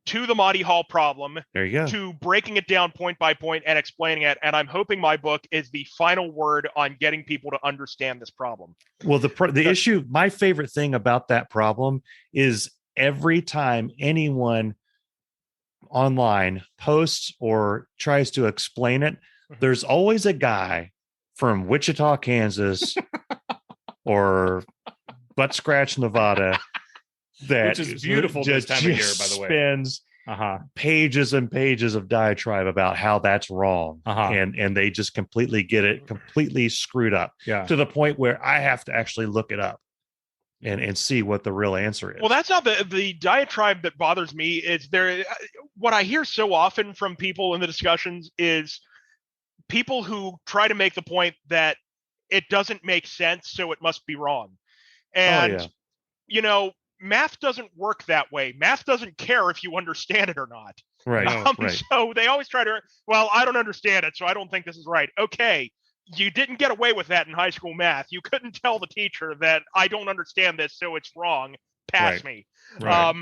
to the Monty Hall problem. There you go. To breaking it down point by point and explaining it. And I'm hoping my book is the final word on getting people to understand this problem. Well, the issue, my favorite thing about that problem is every time anyone online posts or tries to explain it, there's always a guy from Wichita, Kansas or Butt Scratch, Nevada that which is beautiful this time of year, by the way. Spends pages and pages of diatribe about how that's wrong. And they just completely get it completely screwed up to the point where I have to actually look it up and see what the real answer is. Well, that's not the diatribe that bothers me. Is there what I hear so often from people in the discussions is people who try to make the point that it doesn't make sense, so it must be wrong. And math doesn't work that way. Math doesn't care if you understand it or not. Right. So they always try to, well, I don't understand it, so I don't think this is right. Okay. You didn't get away with that in high school math. You couldn't tell the teacher that I don't understand this, so it's wrong. Pass me. Right.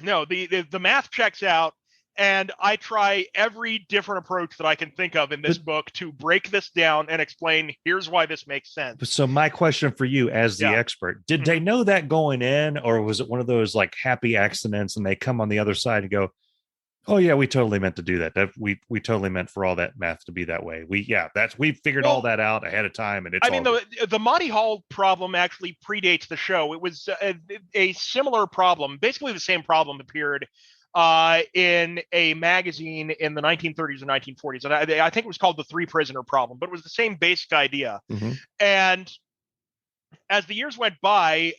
No, the math checks out, and I try every different approach that I can think of in this book to break this down and explain, here's why this makes sense. So my question for you as the expert, did they know that going in, or was it one of those like happy accidents and they come on the other side and go, oh yeah, we totally meant to do that. We totally meant for all that math to be that way. We figured all that out ahead of time, and it's. The Monty Hall problem actually predates the show. It was a similar problem, basically the same problem appeared in a magazine in the 1930s and 1940s, and I think it was called the Three Prisoner Problem, but it was the same basic idea. And as the years went by,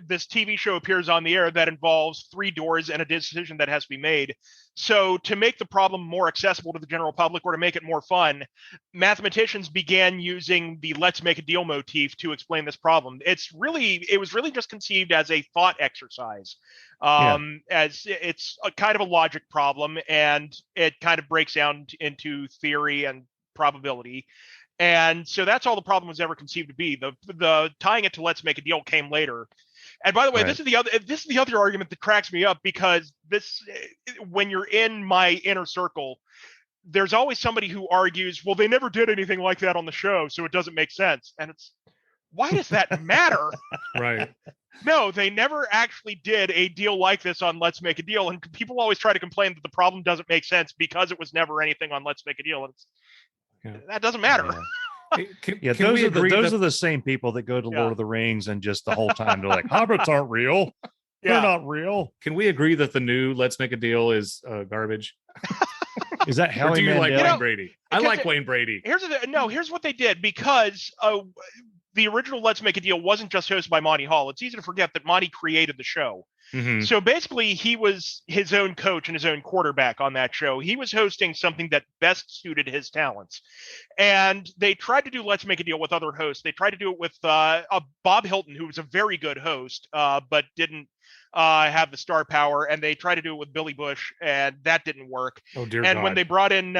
this TV show appears on the air that involves 3 doors and a decision that has to be made. So to make the problem more accessible to the general public or to make it more fun, mathematicians began using the let's make a deal motif to explain this problem. It was really just conceived as a thought exercise, as it's a kind of a logic problem, and it kind of breaks down into theory and probability. And so that's all the problem was ever conceived to be. The tying it to let's make a deal came later. And by the way, this is the other argument that cracks me up, because when you're in my inner circle, there's always somebody who argues, well, they never did anything like that on the show, so it doesn't make sense. And it's, why does that matter? Right. No, they never actually did a deal like this on Let's Make a Deal. And people always try to complain that the problem doesn't make sense because it was never anything on Let's Make a Deal. And that doesn't matter. Those are the same people that go to Lord of the Rings and just the whole time they're like, hobbits aren't real. They're not real. Can we agree that the new Let's Make a Deal is garbage? Is that how do you like Mandel? Wayne Brady? I like Wayne Brady. Here's what they did, because the original Let's Make a Deal wasn't just hosted by Monty Hall. It's easy to forget that Monty created the show. Mm-hmm. So basically, he was his own coach and his own quarterback on that show. He was hosting something that best suited his talents. And they tried to do Let's Make a Deal with other hosts. They tried to do it with Bob Hilton, who was a very good host, but didn't have the star power. And they tried to do it with Billy Bush, and that didn't work. Oh dear and God. when they brought in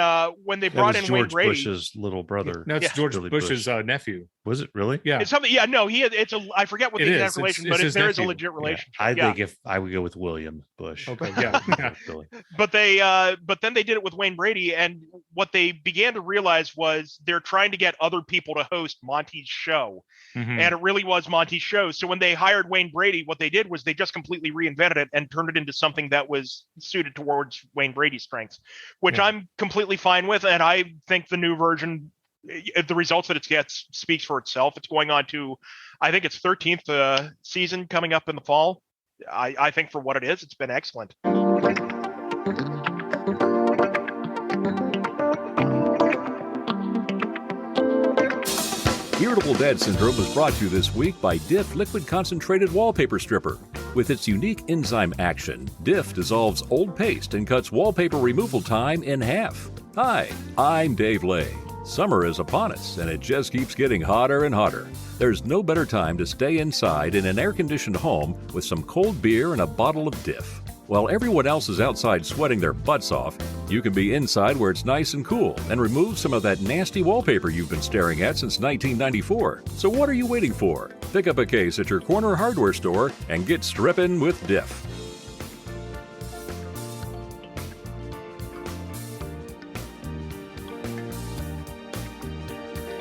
Wayne Brady, George Bush's little brother. No, it's George Bush's nephew. Was it really? Yeah. It's something. Yeah, no, I forget what the exact relation, but there is a legit relationship. I think if I would go with William Bush. Okay. Yeah. Really. But then they did it with Wayne Brady, and what they began to realize was they're trying to get other people to host Monty's show, Mm-hmm. and it really was Monty's show. So when they hired Wayne Brady, what they did was they just completely reinvented it and turned it into something that was suited towards Wayne Brady's strengths, which I'm completely fine with. And I think the new version, the results that it gets, speaks for itself. It's going on to, I think it's 13th season coming up in the fall. I think for what it is, it's been excellent. Irritable Dad Syndrome was brought to you this week by Diff Liquid Concentrated Wallpaper Stripper. With its unique enzyme action, Diff dissolves old paste and cuts wallpaper removal time in half. Hi, I'm Dave Lay. Summer is upon us, and it just keeps getting hotter and hotter. There's no better time to stay inside in an air-conditioned home with some cold beer and a bottle of Diff. While everyone else is outside sweating their butts off, you can be inside where it's nice and cool and remove some of that nasty wallpaper you've been staring at since 1994. So what are you waiting for? Pick up a case at your corner hardware store and get stripping with Diff.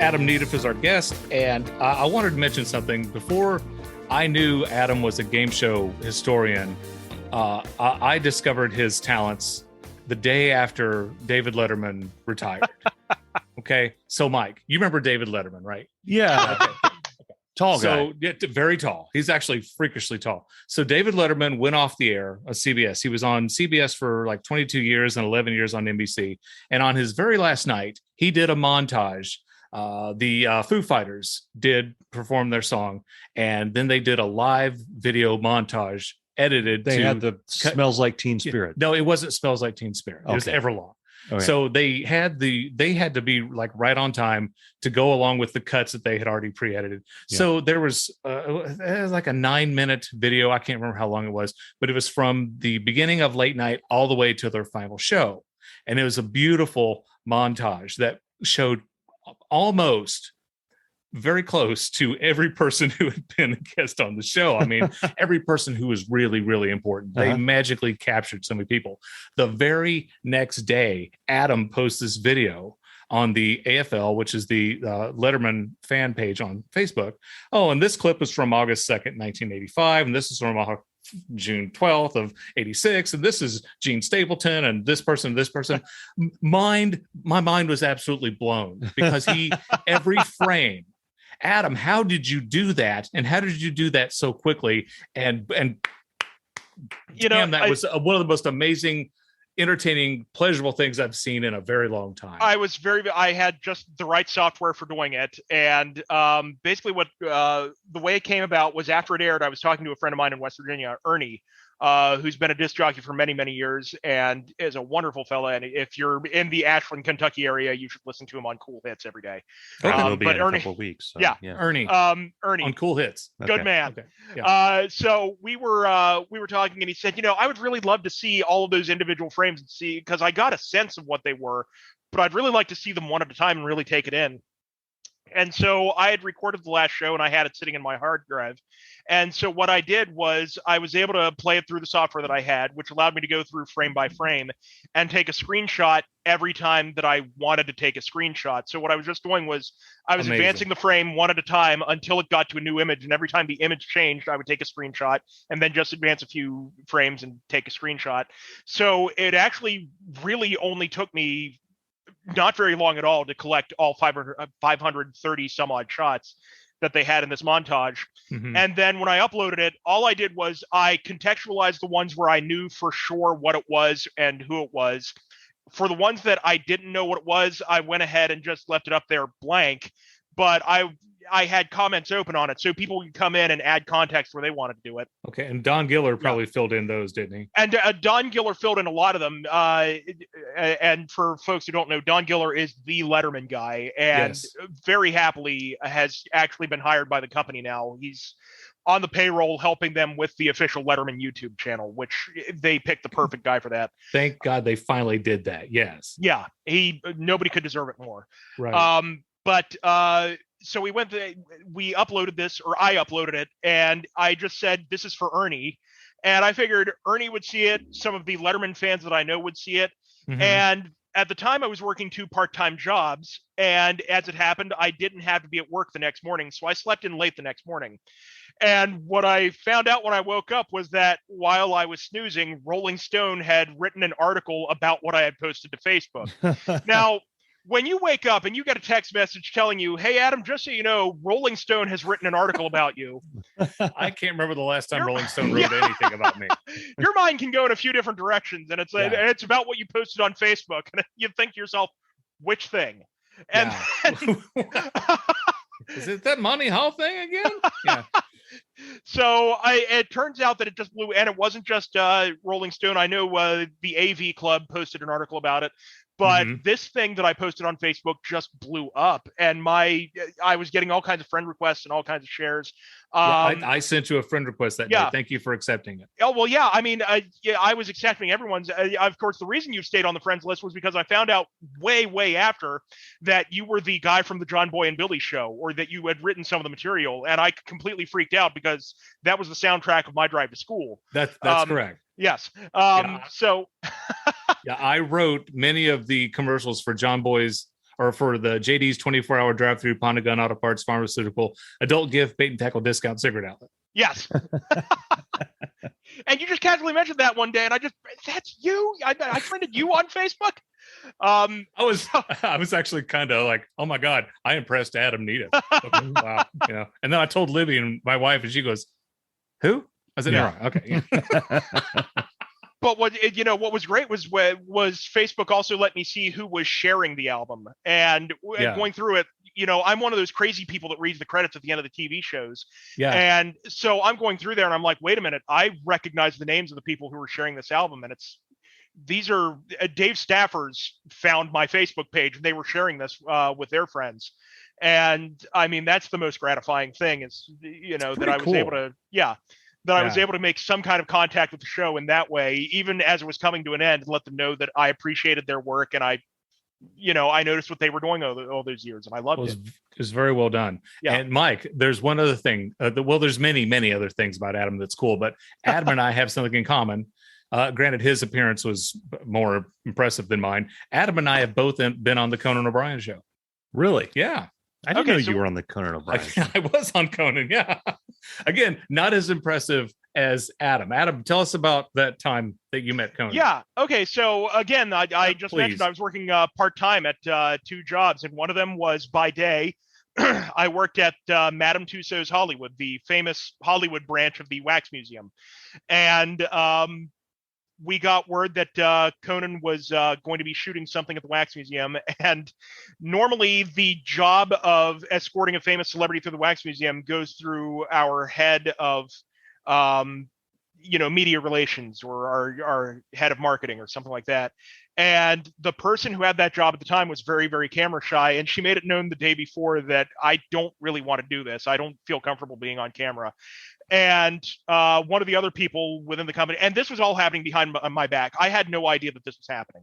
Adam Nedeff is our guest, and I wanted to mention something. Before I knew Adam was a game show historian, I discovered his talents the day after David Letterman retired. Okay, so Mike, you remember David Letterman, right? Yeah. Okay. Tall guy. So very tall. He's actually freakishly tall. So David Letterman went off the air on CBS. He was on CBS for like 22 years and 11 years on NBC. And on his very last night, he did a montage. The Foo Fighters did perform their song, and then they did a live video montage edited. They had the Smells Like Teen Spirit. No, it wasn't Smells Like Teen Spirit. It was Everlong. Okay. So they had to be like right on time to go along with the cuts that they had already pre-edited. Yeah. So there was like a 9-minute video. I can't remember how long it was, but it was from the beginning of late night all the way to their final show. And it was a beautiful montage that showed almost very close to every person who had been a guest on the show. I mean, every person who was really, really important. They magically captured so many people. The very next day, Adam posts this video on the AFL, which is the Letterman fan page on Facebook. Oh, and this clip is from August 2nd, 1985. And this is from June 12th of 86. And this is Gene Stapleton and this person. My mind was absolutely blown because every frame. Adam, how did you do that? And how did you do that so quickly? And that was one of the most amazing entertaining, pleasurable things I've seen in a very long time. I had just the right software for doing it. And basically what the way it came about was after it aired, I was talking to a friend of mine in West Virginia, Ernie, who's been a disc jockey for many, many years and is a wonderful fella. And if you're in the Ashland, Kentucky area, you should listen to him on Cool Hits every day. Okay. It'll be but in Ernie, a couple of weeks. So, yeah. Ernie on Cool Hits. Good man. Okay. Yeah. So we were talking, and he said, I would really love to see all of those individual frames and see, because I got a sense of what they were, but I'd really like to see them one at a time and really take it in. And so I had recorded the last show and I had it sitting in my hard drive. And so what I did was I was able to play it through the software that I had, which allowed me to go through frame by frame and take a screenshot every time that I wanted to take a screenshot. So what I was just doing was I was advancing the frame one at a time until it got to a new image. And every time the image changed, I would take a screenshot and then just advance a few frames and take a screenshot. So it actually really only took me not very long at all to collect all 530 some odd shots that they had in this montage. Mm-hmm. And then when I uploaded it, all I did was I contextualized the ones where I knew for sure what it was and who it was. For the ones that I didn't know what it was, I went ahead and just left it up there blank. But I had comments open on it, so people could come in and add context where they wanted to do it. Okay, and Don Giller probably filled in those, didn't he? And Don Giller filled in a lot of them. And for folks who don't know, Don Giller is the Letterman guy, and very happily has actually been hired by the company now. He's on the payroll helping them with the official Letterman YouTube channel, which they picked the perfect guy for that. Thank God they finally did that. Yes. Yeah, nobody could deserve it more. Right. So we uploaded this, or I uploaded it, and I just said, this is for Ernie. And I figured Ernie would see it. Some of the Letterman fans that I know would see it. Mm-hmm. And at the time I was working 2 part-time jobs. And as it happened, I didn't have to be at work the next morning. So I slept in late the next morning. And what I found out when I woke up was that while I was snoozing, Rolling Stone had written an article about what I had posted to Facebook. Now, when you wake up and you get a text message telling you, hey, Adam, just so you know, Rolling Stone has written an article about you. I can't remember the last time Rolling Stone wrote anything about me. Your mind can go in a few different directions, and it's about what you posted on Facebook. And you think to yourself, which thing? And is it that Monty Hall thing again? Yeah. So it turns out that it just blew, and it wasn't just Rolling Stone. I know the AV Club posted an article about it. But this thing that I posted on Facebook just blew up, and I was getting all kinds of friend requests and all kinds of shares. I sent you a friend request that day. Thank you for accepting it. Oh, well, yeah. I mean, I was accepting everyone's. Of course, the reason you stayed on the friends list was because I found out way after that you were the guy from the John Boy and Billy show, or that you had written some of the material, and I completely freaked out because that was the soundtrack of my drive to school. That's correct. Yes. So. Yeah, I wrote many of the commercials for John Boy's, or for the JD's 24-hour drive-through Ponda Gun Auto Parts Pharmaceutical Adult Gift Bait and Tackle Discount Cigarette Outlet. Yes. And you just casually mentioned that one day, and that's you? I friended you on Facebook? I was actually kind of like, oh my God, I impressed Adam Nedeff. Okay, wow. And then I told Libby and my wife, and she goes, who? I said, no. Okay. But what was great was Facebook also let me see who was sharing the album, and going through it. I'm one of those crazy people that reads the credits at the end of the TV shows. Yeah. And so I'm going through there and I'm like, wait a minute, I recognize the names of the people who were sharing this album. And these are Dave Staffers found my Facebook page and they were sharing this with their friends. And I mean, that's the most gratifying thing is, that I was able to, I was able to make some kind of contact with the show in that way, even as it was coming to an end, and let them know that I appreciated their work. And I noticed what they were doing all those years, and I loved it. It was very well done. Yeah. And Mike, there's one other thing. There's many other things about Adam that's cool, but Adam and I have something in common. Granted, his appearance was more impressive than mine. Adam and I have both been on the Conan O'Brien show. Really? Yeah. I didn't know you were on the Conan O'Brien show. I was on Conan, yeah. Again, not as impressive as Adam. Adam, tell us about that time that you met Conan. Yeah. Okay. So again, I just mentioned I was working part-time at 2 jobs, and one of them was by day. I worked at Madame Tussauds Hollywood, the famous Hollywood branch of the Wax Museum. And we got word that Conan was going to be shooting something at the Wax Museum. And normally the job of escorting a famous celebrity through the Wax Museum goes through our head of, media relations, or our head of marketing or something like that. And the person who had that job at the time was very, very camera shy. And she made it known the day before that I don't really want to do this. I don't feel comfortable being on camera. And one of the other people within the company, and this was all happening behind my back. I had no idea that this was happening.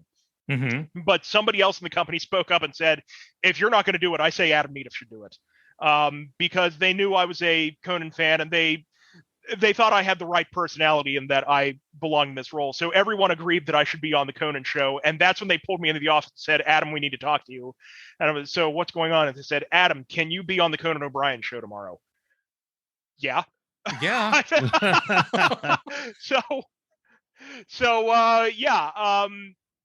Mm-hmm. But somebody else in the company spoke up and said, if you're not going to do it, I say Adam Nedeff should do it. Because they knew I was a Conan fan, and they thought I had the right personality and that I belonged in this role. So everyone agreed that I should be on the Conan show. And that's when they pulled me into the office and said, Adam, we need to talk to you. And I was, so what's going on? And they said, Adam, can you be on the Conan O'Brien show tomorrow? Yeah. Yeah.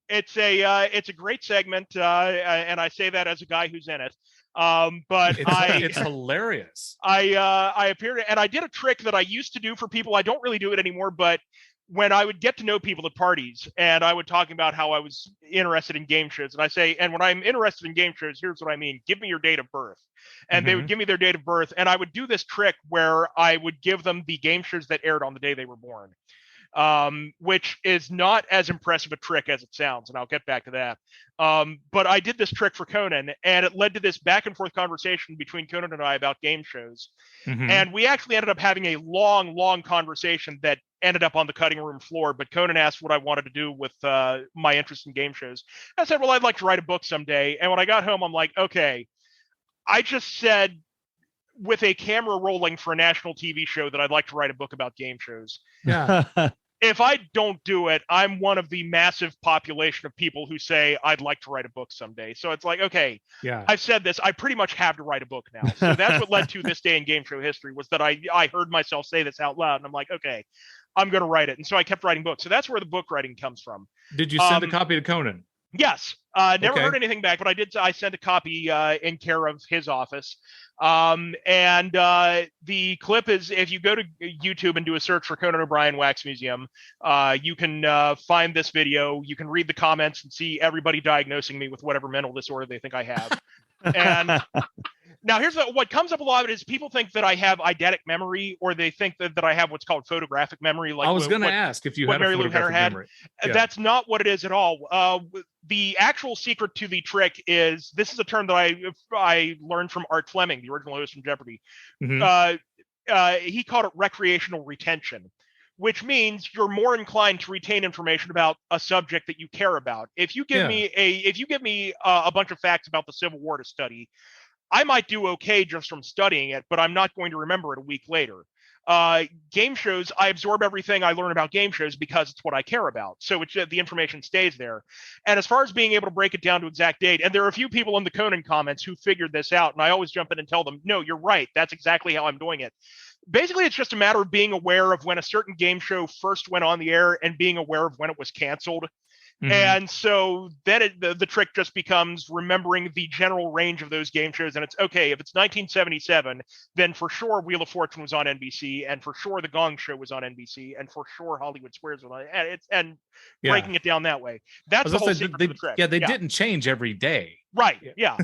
It's a great segment. And I say that as a guy who's in it. But it's hilarious. I appeared, and I did a trick that I used to do for people. I don't really do it anymore, but when I would get to know people at parties, and I would talk about how I was interested in game shows, and I say, and when I'm interested in game shows, here's what I mean: give me your date of birth. And they would give me their date of birth, and I would do this trick where I would give them the game shows that aired on the day they were born. Which is not as impressive a trick as it sounds, and I'll get back to that. But I did this trick for Conan, and it led to this back and forth conversation between Conan and I about game shows. Mm-hmm. And we actually ended up having a long, long conversation that ended up on the cutting room floor. But Conan asked what I wanted to do with my interest in game shows. I said, well, I'd like to write a book someday. And when I got home, I'm like, okay, I just said with a camera rolling for a national TV show that I'd like to write a book about game shows. Yeah. If I don't do it, I'm one of the massive population of people who say I'd like to write a book someday. So it's like, okay, Yeah. I've said this. I pretty much have to write a book now. So that's what led to this day in game show history, was that I heard myself say this out loud, and I'm like, okay, I'm going to write it. And so I kept writing books. So that's where the book writing comes from. Did you send a copy to Conan? Yes. Never Okay. heard anything back, but I sent a copy in care of his office. And the clip is, if you go to YouTube and do a search for Conan O'Brien Wax Museum, you can find this video. You can read the comments and see everybody diagnosing me with whatever mental disorder they think I have. And now here's what comes up a lot is people think that I have eidetic memory, or they think that I have what's called photographic memory. Like I was going to ask if you what had a Mary Lou photographic Henner had. memory. Yeah. That's not what it is at all. The actual secret to the trick is, this is a term that I learned from Art Fleming, the original host from Jeopardy. Mhm. He called it recreational retention, which means you're more inclined to retain information about a subject that you care about. If you give me a bunch of facts about the Civil War to study, I might do okay just from studying it, but I'm not going to remember it a week later. Game shows, I absorb everything I learn about game shows because it's what I care about. So the information stays there. And as far as being able to break it down to exact date, and there are a few people in the Conan comments who figured this out, and I always jump in and tell them, no, you're right. That's exactly how I'm doing it. Basically, it's just a matter of being aware of when a certain game show first went on the air and being aware of when it was canceled. Mm-hmm. And so then the trick just becomes remembering the general range of those game shows. And it's okay, if it's 1977, then for sure Wheel of Fortune was on NBC, and for sure The Gong Show was on NBC, and for sure Hollywood Squares was on. And breaking it down that way. That's the whole secret of the trick. Yeah, they didn't change every day. Right. Yeah.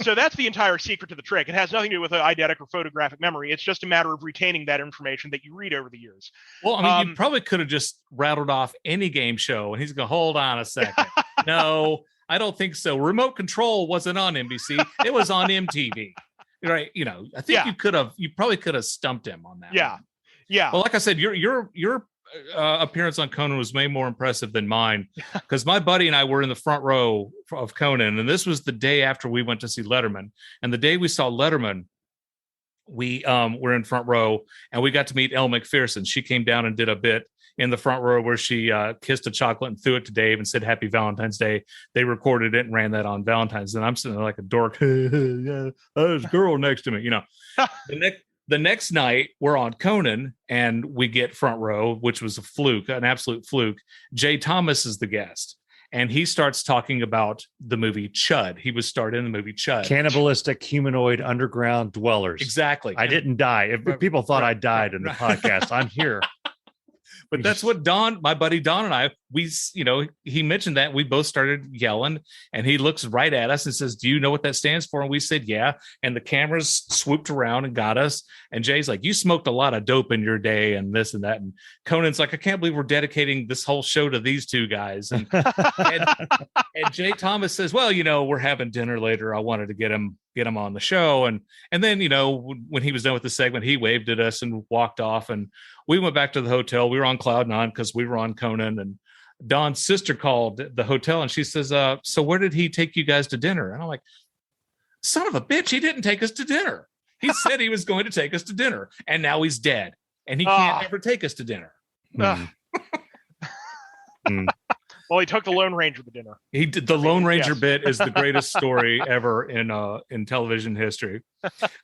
So that's the entire secret to the trick. It has nothing to do with eidetic or photographic memory. It's just a matter of retaining that information that you read over the years. Well, I mean, you probably could have just rattled off any game show, and he's going to hold on a second. No, I don't think so. Remote Control wasn't on NBC. It was on MTV. Right. You know, I think you probably could have stumped him on that. Yeah. One. Yeah. Well, like I said, your appearance on Conan was way more impressive than mine, because my buddy and I were in the front row of Conan, and this was the day after we went to see Letterman. And the day we saw Letterman, we were in front row, and we got to meet Elle McPherson. She came down and did a bit in the front row where she kissed a chocolate and threw it to Dave and said Happy Valentine's Day. They recorded it and ran that on Valentine's, and I'm sitting there like a dork. Yeah, there's a girl next to me, you know. The next night, we're on Conan, and we get front row, which was a fluke, an absolute fluke. Jay Thomas is the guest, and he starts talking about the movie Chud. He was starred in the movie Chud. Cannibalistic humanoid underground dwellers. Exactly. I didn't die. If people thought I died in the podcast, I'm here. But that's what Don, my buddy Don and I, he mentioned that we both started yelling, and he looks right at us and says, "Do you know what that stands for?" And we said, "Yeah." And the cameras swooped around and got us. And Jay's like, "You smoked a lot of dope in your day," and this and that. And Conan's like, "I can't believe we're dedicating this whole show to these two guys." And Jay Thomas says, "Well, we're having dinner later. I wanted to get him on the show." And then, when he was done with the segment, he waved at us and walked off, and we went back to the hotel. We were on cloud nine because we were on Conan, and Don's sister called the hotel and she says, "So where did he take you guys to dinner?" And I'm like, "Son of a bitch, he didn't take us to dinner. He said he was going to take us to dinner, and now he's dead, and he can't ever take us to dinner." Well, he took the Lone Ranger to dinner. He did. The Lone Ranger bit is the greatest story ever in television history.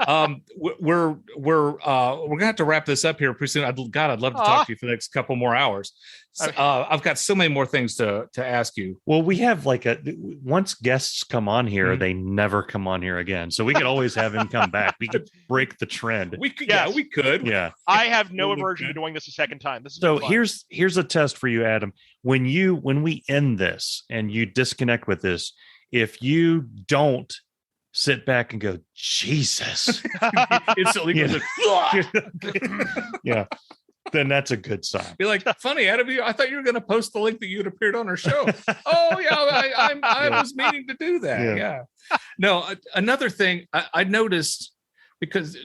We're gonna have to wrap this up here pretty soon. I'd love to talk to you for the next couple more hours. So, I've got so many more things to ask you. Well, we have once guests come on here, they never come on here again. So we could always have him come back. We could break the trend. We could. Yeah, we could. Yeah. I have no aversion to doing this a second time. This is so fun. here's a test for you, Adam. When we end this and you disconnect with this, if you don't sit back and go, Jesus, instantly goes, yeah, then that's a good sign. Be like, "Funny, Adam, I thought you were going to post the link that you'd appeared on our show." Oh yeah, I was meaning to do that. Yeah. No, another thing I noticed, because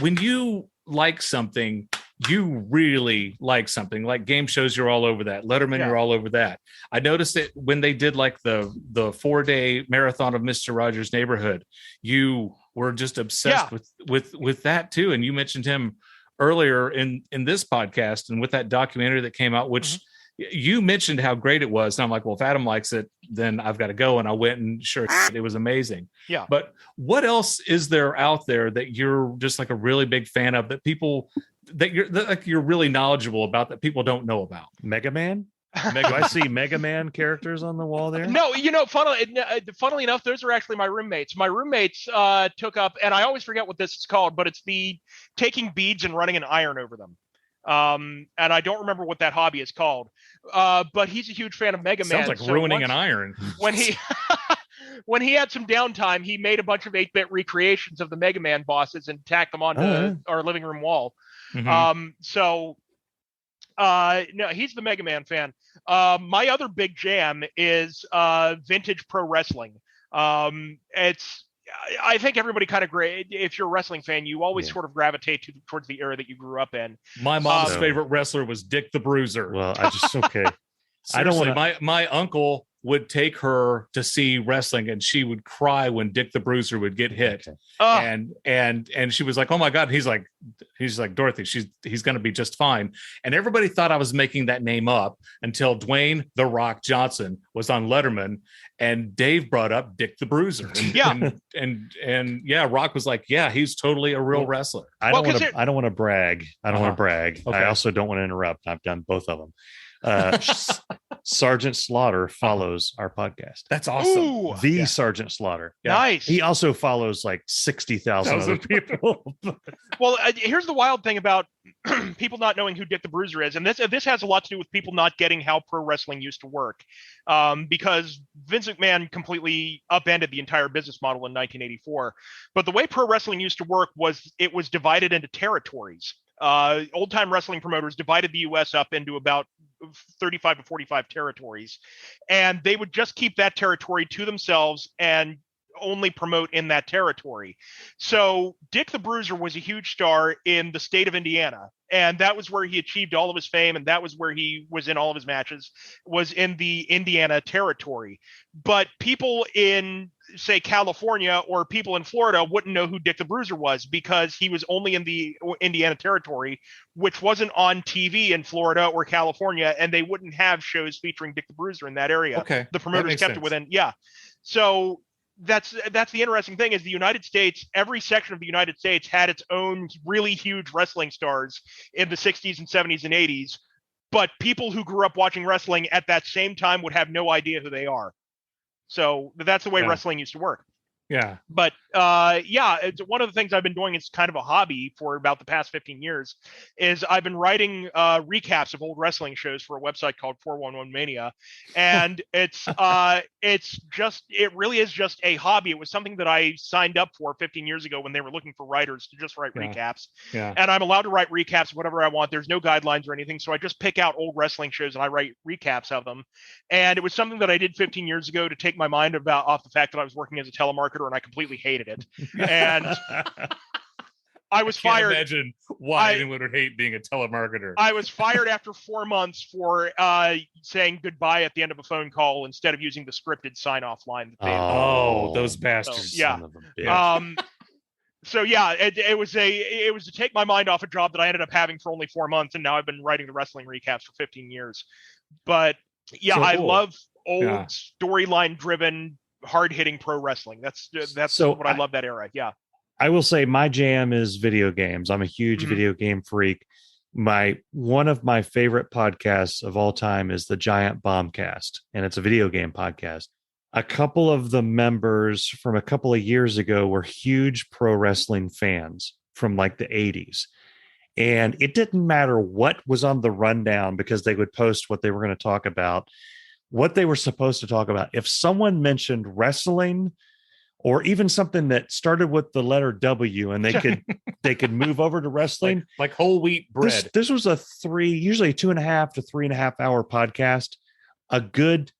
when you like something, you really like something. Like game shows, you're all over that. Letterman, you're all over that. I noticed it when they did like the 4-day marathon of Mr. Rogers' Neighborhood. You were just obsessed with that too. And you mentioned him earlier in this podcast, and with that documentary that came out, which you mentioned how great it was. And I'm like, well, if Adam likes it, then I've got to go. And I went, and sure, it was amazing. Yeah. But what else is there out there that you're just like a really big fan of, that people that you're really knowledgeable about, that people don't know about? Mega Man? Do I see Mega Man characters on the wall there? No, funnily enough, those are actually my roommates. My roommates took up, and I always forget what this is called, but it's the taking beads and running an iron over them. And I don't remember what that hobby is called. But he's a huge fan of Mega Man. Sounds like ruining an iron. When he had some downtime, he made a bunch of 8-bit recreations of the Mega Man bosses and tacked them onto our living room wall. Mm-hmm. No, he's the Mega Man fan. My other big jam is vintage pro wrestling. I think everybody kind of if you're a wrestling fan, you always sort of gravitate towards the era that you grew up in. My mom's favorite wrestler was Dick the Bruiser. Well, I don't want to. My uncle would take her to see wrestling, and she would cry when Dick the Bruiser would get hit. And she was like, "Oh my God." He's like, "Dorothy, he's going to be just fine." And everybody thought I was making that name up until Dwayne "The Rock" Johnson was on Letterman, and Dave brought up Dick the Bruiser. And Rock was like, "Yeah, he's totally a real wrestler." I don't want to brag. Okay. Okay. I also don't want to interrupt. I've done both of them. Sergeant Slaughter follows our podcast. That's awesome. Ooh, Sergeant Slaughter. Yeah. Nice. He also follows like 60,000 other people. Well, here's the wild thing about people not knowing who Dick the Bruiser is, and this has a lot to do with people not getting how pro wrestling used to work, because Vince McMahon completely upended the entire business model in 1984. But the way pro wrestling used to work was it was divided into territories. Old-time wrestling promoters divided the U.S. up into about 35 to 45 territories, and they would just keep that territory to themselves and only promote in that territory. So Dick the Bruiser was a huge star in the state of Indiana, and that was where he achieved all of his fame, and that was where he was in all of his matches, was in the Indiana territory. But people in, say, California or people in Florida wouldn't know who Dick the Bruiser was, because he was only in the Indiana territory, which wasn't on TV in Florida or California, and they wouldn't have shows featuring Dick the Bruiser in that area. Okay. The promoters kept it within. Yeah. So that's the interesting thing, is the United States, every section of the United States had its own really huge wrestling stars in the 60s and 70s and 80s, but people who grew up watching wrestling at that same time would have no idea who they are. So that's the way wrestling used to work. Yeah. But it's one of the things I've been doing. It's kind of a hobby for about the past 15 years. Is I've been writing recaps of old wrestling shows for a website called 411 Mania, and it really is just a hobby. It was something that I signed up for 15 years ago when they were looking for writers to just write recaps. Yeah. And I'm allowed to write recaps of whatever I want. There's no guidelines or anything, so I just pick out old wrestling shows and I write recaps of them. And it was something that I did 15 years ago to take my mind off the fact that I was working as a telemarketer and I completely hated it. And I was fired. Imagine why anyone would hate being a telemarketer. I was fired after 4 months for saying goodbye at the end of a phone call instead of using the scripted sign-off line. That they those bastards! So, it was to take my mind off a job that I ended up having for only 4 months, and now I've been writing the wrestling recaps for 15 years. But So cool. I love old storyline-driven, hard-hitting pro wrestling. That's what I love that era. Yeah. I will say my jam is video games. I'm a huge video game freak. One of my favorite podcasts of all time is the Giant Bombcast, and it's a video game podcast. A couple of the members from a couple of years ago were huge pro wrestling fans from like the 80s. And it didn't matter what was on the rundown because they would post what they were going to talk about, what they were supposed to talk about. If someone mentioned wrestling or even something that started with the letter W and they could move over to wrestling, like whole wheat bread. This was usually a 2.5 to 3.5 hour podcast. A good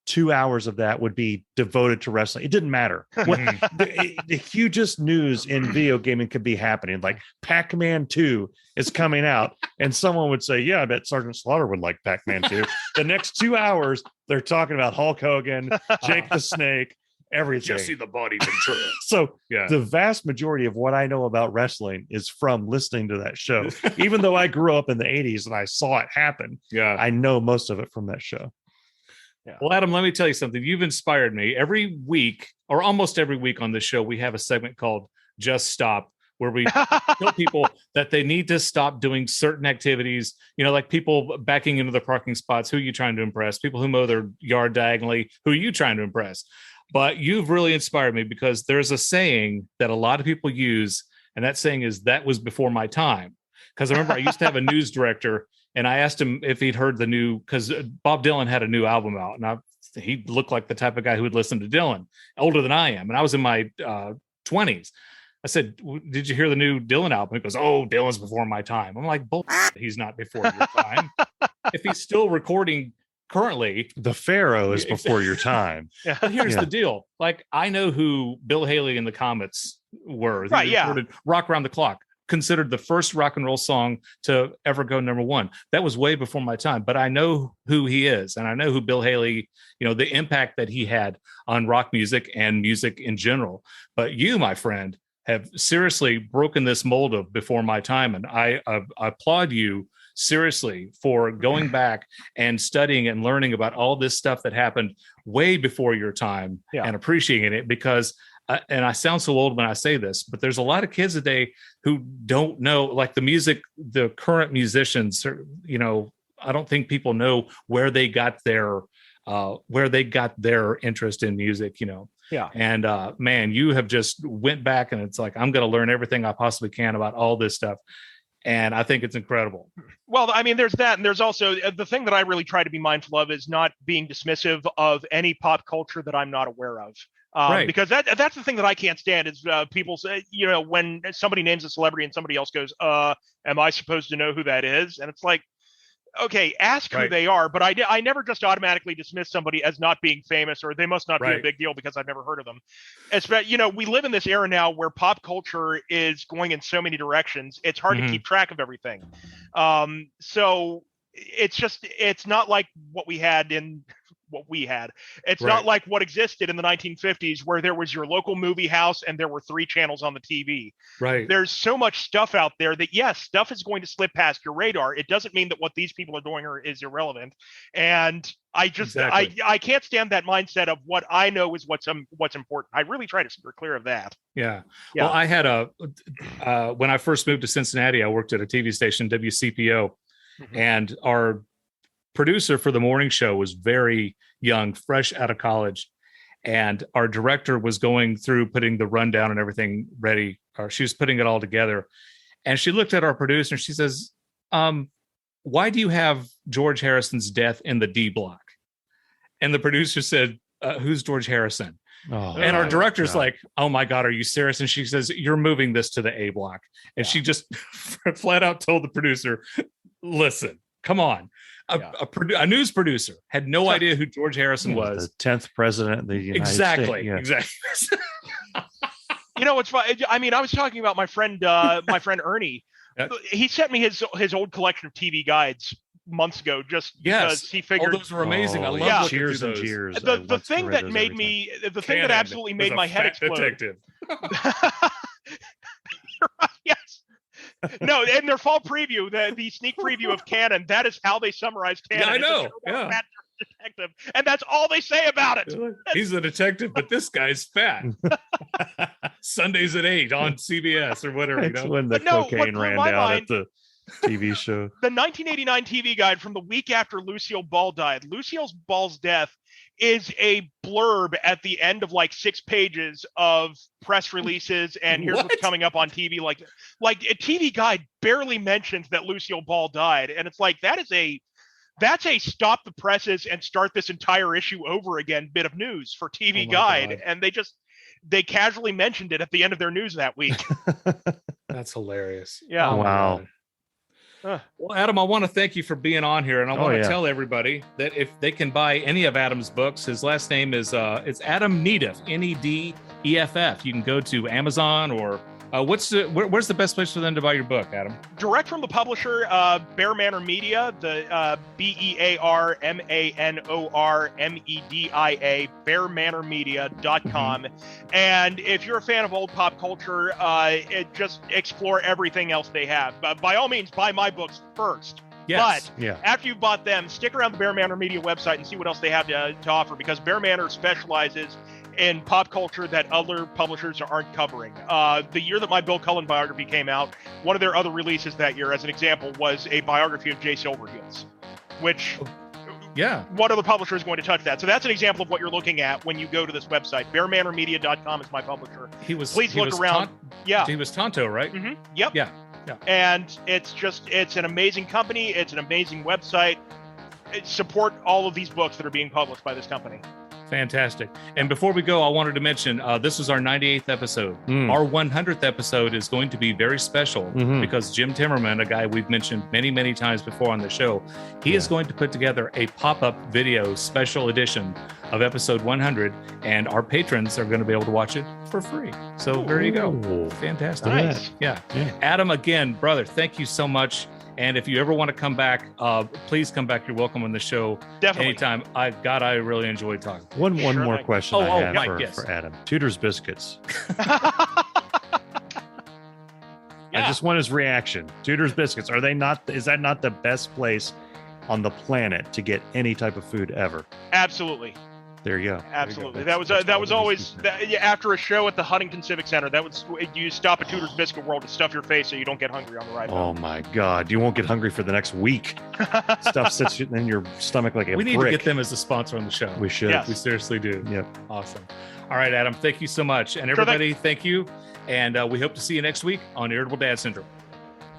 2 hours of that would be devoted to wrestling. It didn't matter what the hugest news in video gaming could be happening. Like Pac-Man 2 is coming out, and someone would say, "Yeah, I bet Sergeant Slaughter would like Pac-Man 2." The next 2 hours, they're talking about Hulk Hogan, Jake the Snake, everything. Jesse the Body Ventura. So the vast majority of what I know about wrestling is from listening to that show. Even though I grew up in the 80s and I saw it happen, I know most of it from that show. Yeah. Well, Adam, let me tell you something. You've inspired me. Every week, or almost every week on this show, we have a segment called Just Stop, where we tell people that they need to stop doing certain activities. You know, like people backing into their parking spots. Who are you trying to impress? People who mow their yard diagonally. Who are you trying to impress? But you've really inspired me because there's a saying that a lot of people use, and that saying is, "That was before my time." Because I remember I used to have a news director, and I asked him if he'd heard the new, because Bob Dylan had a new album out, and he looked like the type of guy who would listen to Dylan, older than I am, and I was in my 20s. I said, "Did you hear the new Dylan album?" He goes, "Oh, Dylan's before my time." I'm like, "Bull, he's not before your time. If he's still recording currently, the Pharaoh is before your time." But here's the deal. Like, I know who Bill Haley and the Comets were. Right, recorded Rock Around the Clock, considered the first rock and roll song to ever go number one. That was way before my time, but I know who he is, and I know who Bill Haley, you know, the impact that he had on rock music and music in general. But you, my friend, have seriously broken this mold of before my time, and I applaud you seriously for going back and studying and learning about all this stuff that happened way before your time and appreciating it, because and I sound so old when I say this, but there's a lot of kids today who don't know, like the music, the current musicians, you know, I don't think people know where they got their interest in music, you know. Yeah. And man, you have just went back, and it's like, I'm going to learn everything I possibly can about all this stuff. And I think it's incredible. Well, I mean, there's that. And there's also the thing that I really try to be mindful of is not being dismissive of any pop culture that I'm not aware of. Right. Because that's the thing that I can't stand is people say, you know, when somebody names a celebrity and somebody else goes, am I supposed to know who that is? And it's like, okay, ask who they are. But I never just automatically dismiss somebody as not being famous, or they must not be a big deal because I've never heard of them. You know, we live in this era now where pop culture is going in so many directions. It's hard to keep track of everything. So it's not like what we had. It's not like what existed in the 1950s where there was your local movie house and there were 3 channels on the TV. Right. There's so much stuff out there that, yes, stuff is going to slip past your radar. It doesn't mean that what these people are doing is irrelevant. And I just, I can't stand that mindset of what I know is what's important. I really try to steer clear of that. Yeah. Well, I had when I first moved to Cincinnati, I worked at a TV station, WCPO, and our producer for the morning show was very young, fresh out of college. And our director was going through putting the rundown and everything ready, or she was putting it all together. And she looked at our producer and she says, why do you have George Harrison's death in the D block? And the producer said, who's George Harrison? Oh, and our director's God. like, oh my God, are you serious? And she says, you're moving this to the A block. And she just flat out told the producer, listen, come on. A news producer had no idea who George Harrison was. The 10th president of the United Exactly. States. Yeah. Exactly. You know what's fun? I mean, I was talking about my friend Ernie. He sent me his old collection of TV guides months ago, just because he figured those were amazing. I love yeah. looking Cheers through and those. cheers. The thing that made me, the thing that absolutely made my head explode. Detective. You're right, yes. No, in their fall preview, the sneak preview of Canon, that is how they summarize Canon. Yeah, I know. It's a fat detective, and that's all they say about it. He's a detective, but this guy's fat. Sundays at 8 on CBS or whatever. That's when the cocaine ran down at the TV show. The 1989 TV guide from the week after Lucille Ball died. Lucille Ball's death is a blurb at the end of like 6 pages of press releases and here's what's coming up on TV. Like a TV guide barely mentions that Lucille Ball died, and it's like that's a stop the presses and start this entire issue over again bit of news for TV guide, God. And they casually mentioned it at the end of their news that week. That's hilarious. Yeah. Oh, wow. Well, Adam, I want to thank you for being on here, and I want to tell everybody that if they can buy any of Adam's books, his last name is it's Adam Nedeff, Nedeff. You can go to Amazon or where's the best place for them to buy your book, Adam? Direct from the publisher, Bear Manor Media, the BearManorMedia, bearmanormedia.com. And if you're a fan of old pop culture, just explore everything else they have. By all means, buy my books first. Yes. But after you've bought them, stick around the Bear Manor Media website and see what else they have to offer, because Bear Manor specializes in pop culture that other publishers aren't covering. The year that my Bill Cullen biography came out, one of their other releases that year, as an example, was a biography of Jay Silverheels, which what other publisher is going to touch that? So that's an example of what you're looking at when you go to this website. BearManorMedia.com is my publisher. Please look around. He was Tonto, right? Mm-hmm. Yep. Yeah. And it's an amazing company. It's an amazing website. Support all of these books that are being published by this company. Fantastic. And before we go, I wanted to mention this was our 98th episode. Our 100th episode is going to be very special because Jim Timmerman, a guy we've mentioned many, many times before on the show, he is going to put together a pop-up video special edition of episode 100, and our patrons are going to be able to watch it for free. So there you go. Fantastic. Nice. Yeah. Adam, again, brother, thank you so much. And if you ever want to come back, please come back. You're welcome on the show. Definitely. Anytime. I really enjoyed talking. One more question I had Mike, for Adam. Tudor's Biscuits. I just want his reaction. Tudor's Biscuits. Is that not the best place on the planet to get any type of food ever? Absolutely. There you go. Absolutely. That was always after a show at the Huntington Civic Center. You stop at Tudor's Biscuit World to stuff your face so you don't get hungry on the ride home. Oh my God! You won't get hungry for the next week. Stuff sits in your stomach like a We need brick. to get them as a sponsor on the show. We should. Yes. We seriously do. Yep. Awesome. All right, Adam. Thank you so much, and everybody, thank you. And we hope to see you next week on Irritable Dad Syndrome.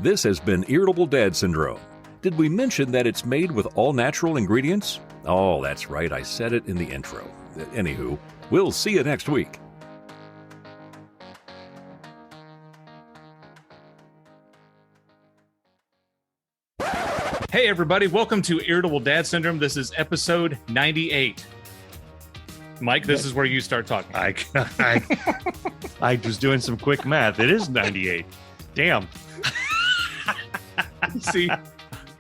This has been Irritable Dad Syndrome. Did we mention that it's made with all natural ingredients? Oh, that's right. I said it in the intro. Anywho, we'll see you next week. Hey, everybody. Welcome to Irritable Dad Syndrome. This is episode 98. Mike, this is where you start talking. I was doing some quick math. It is 98. Damn.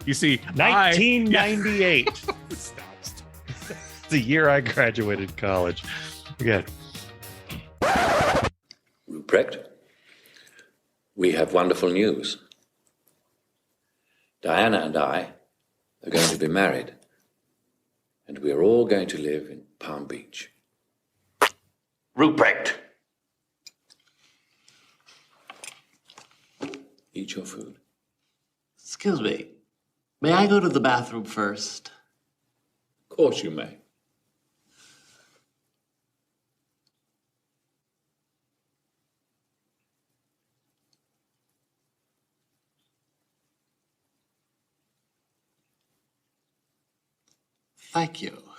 You see, 1998. The year I graduated college. Good. Ruprecht, we have wonderful news. Diana and I are going to be married, and we are all going to live in Palm Beach. Ruprecht! Eat your food. Excuse me. May I go to the bathroom first? Of course you may. Thank you.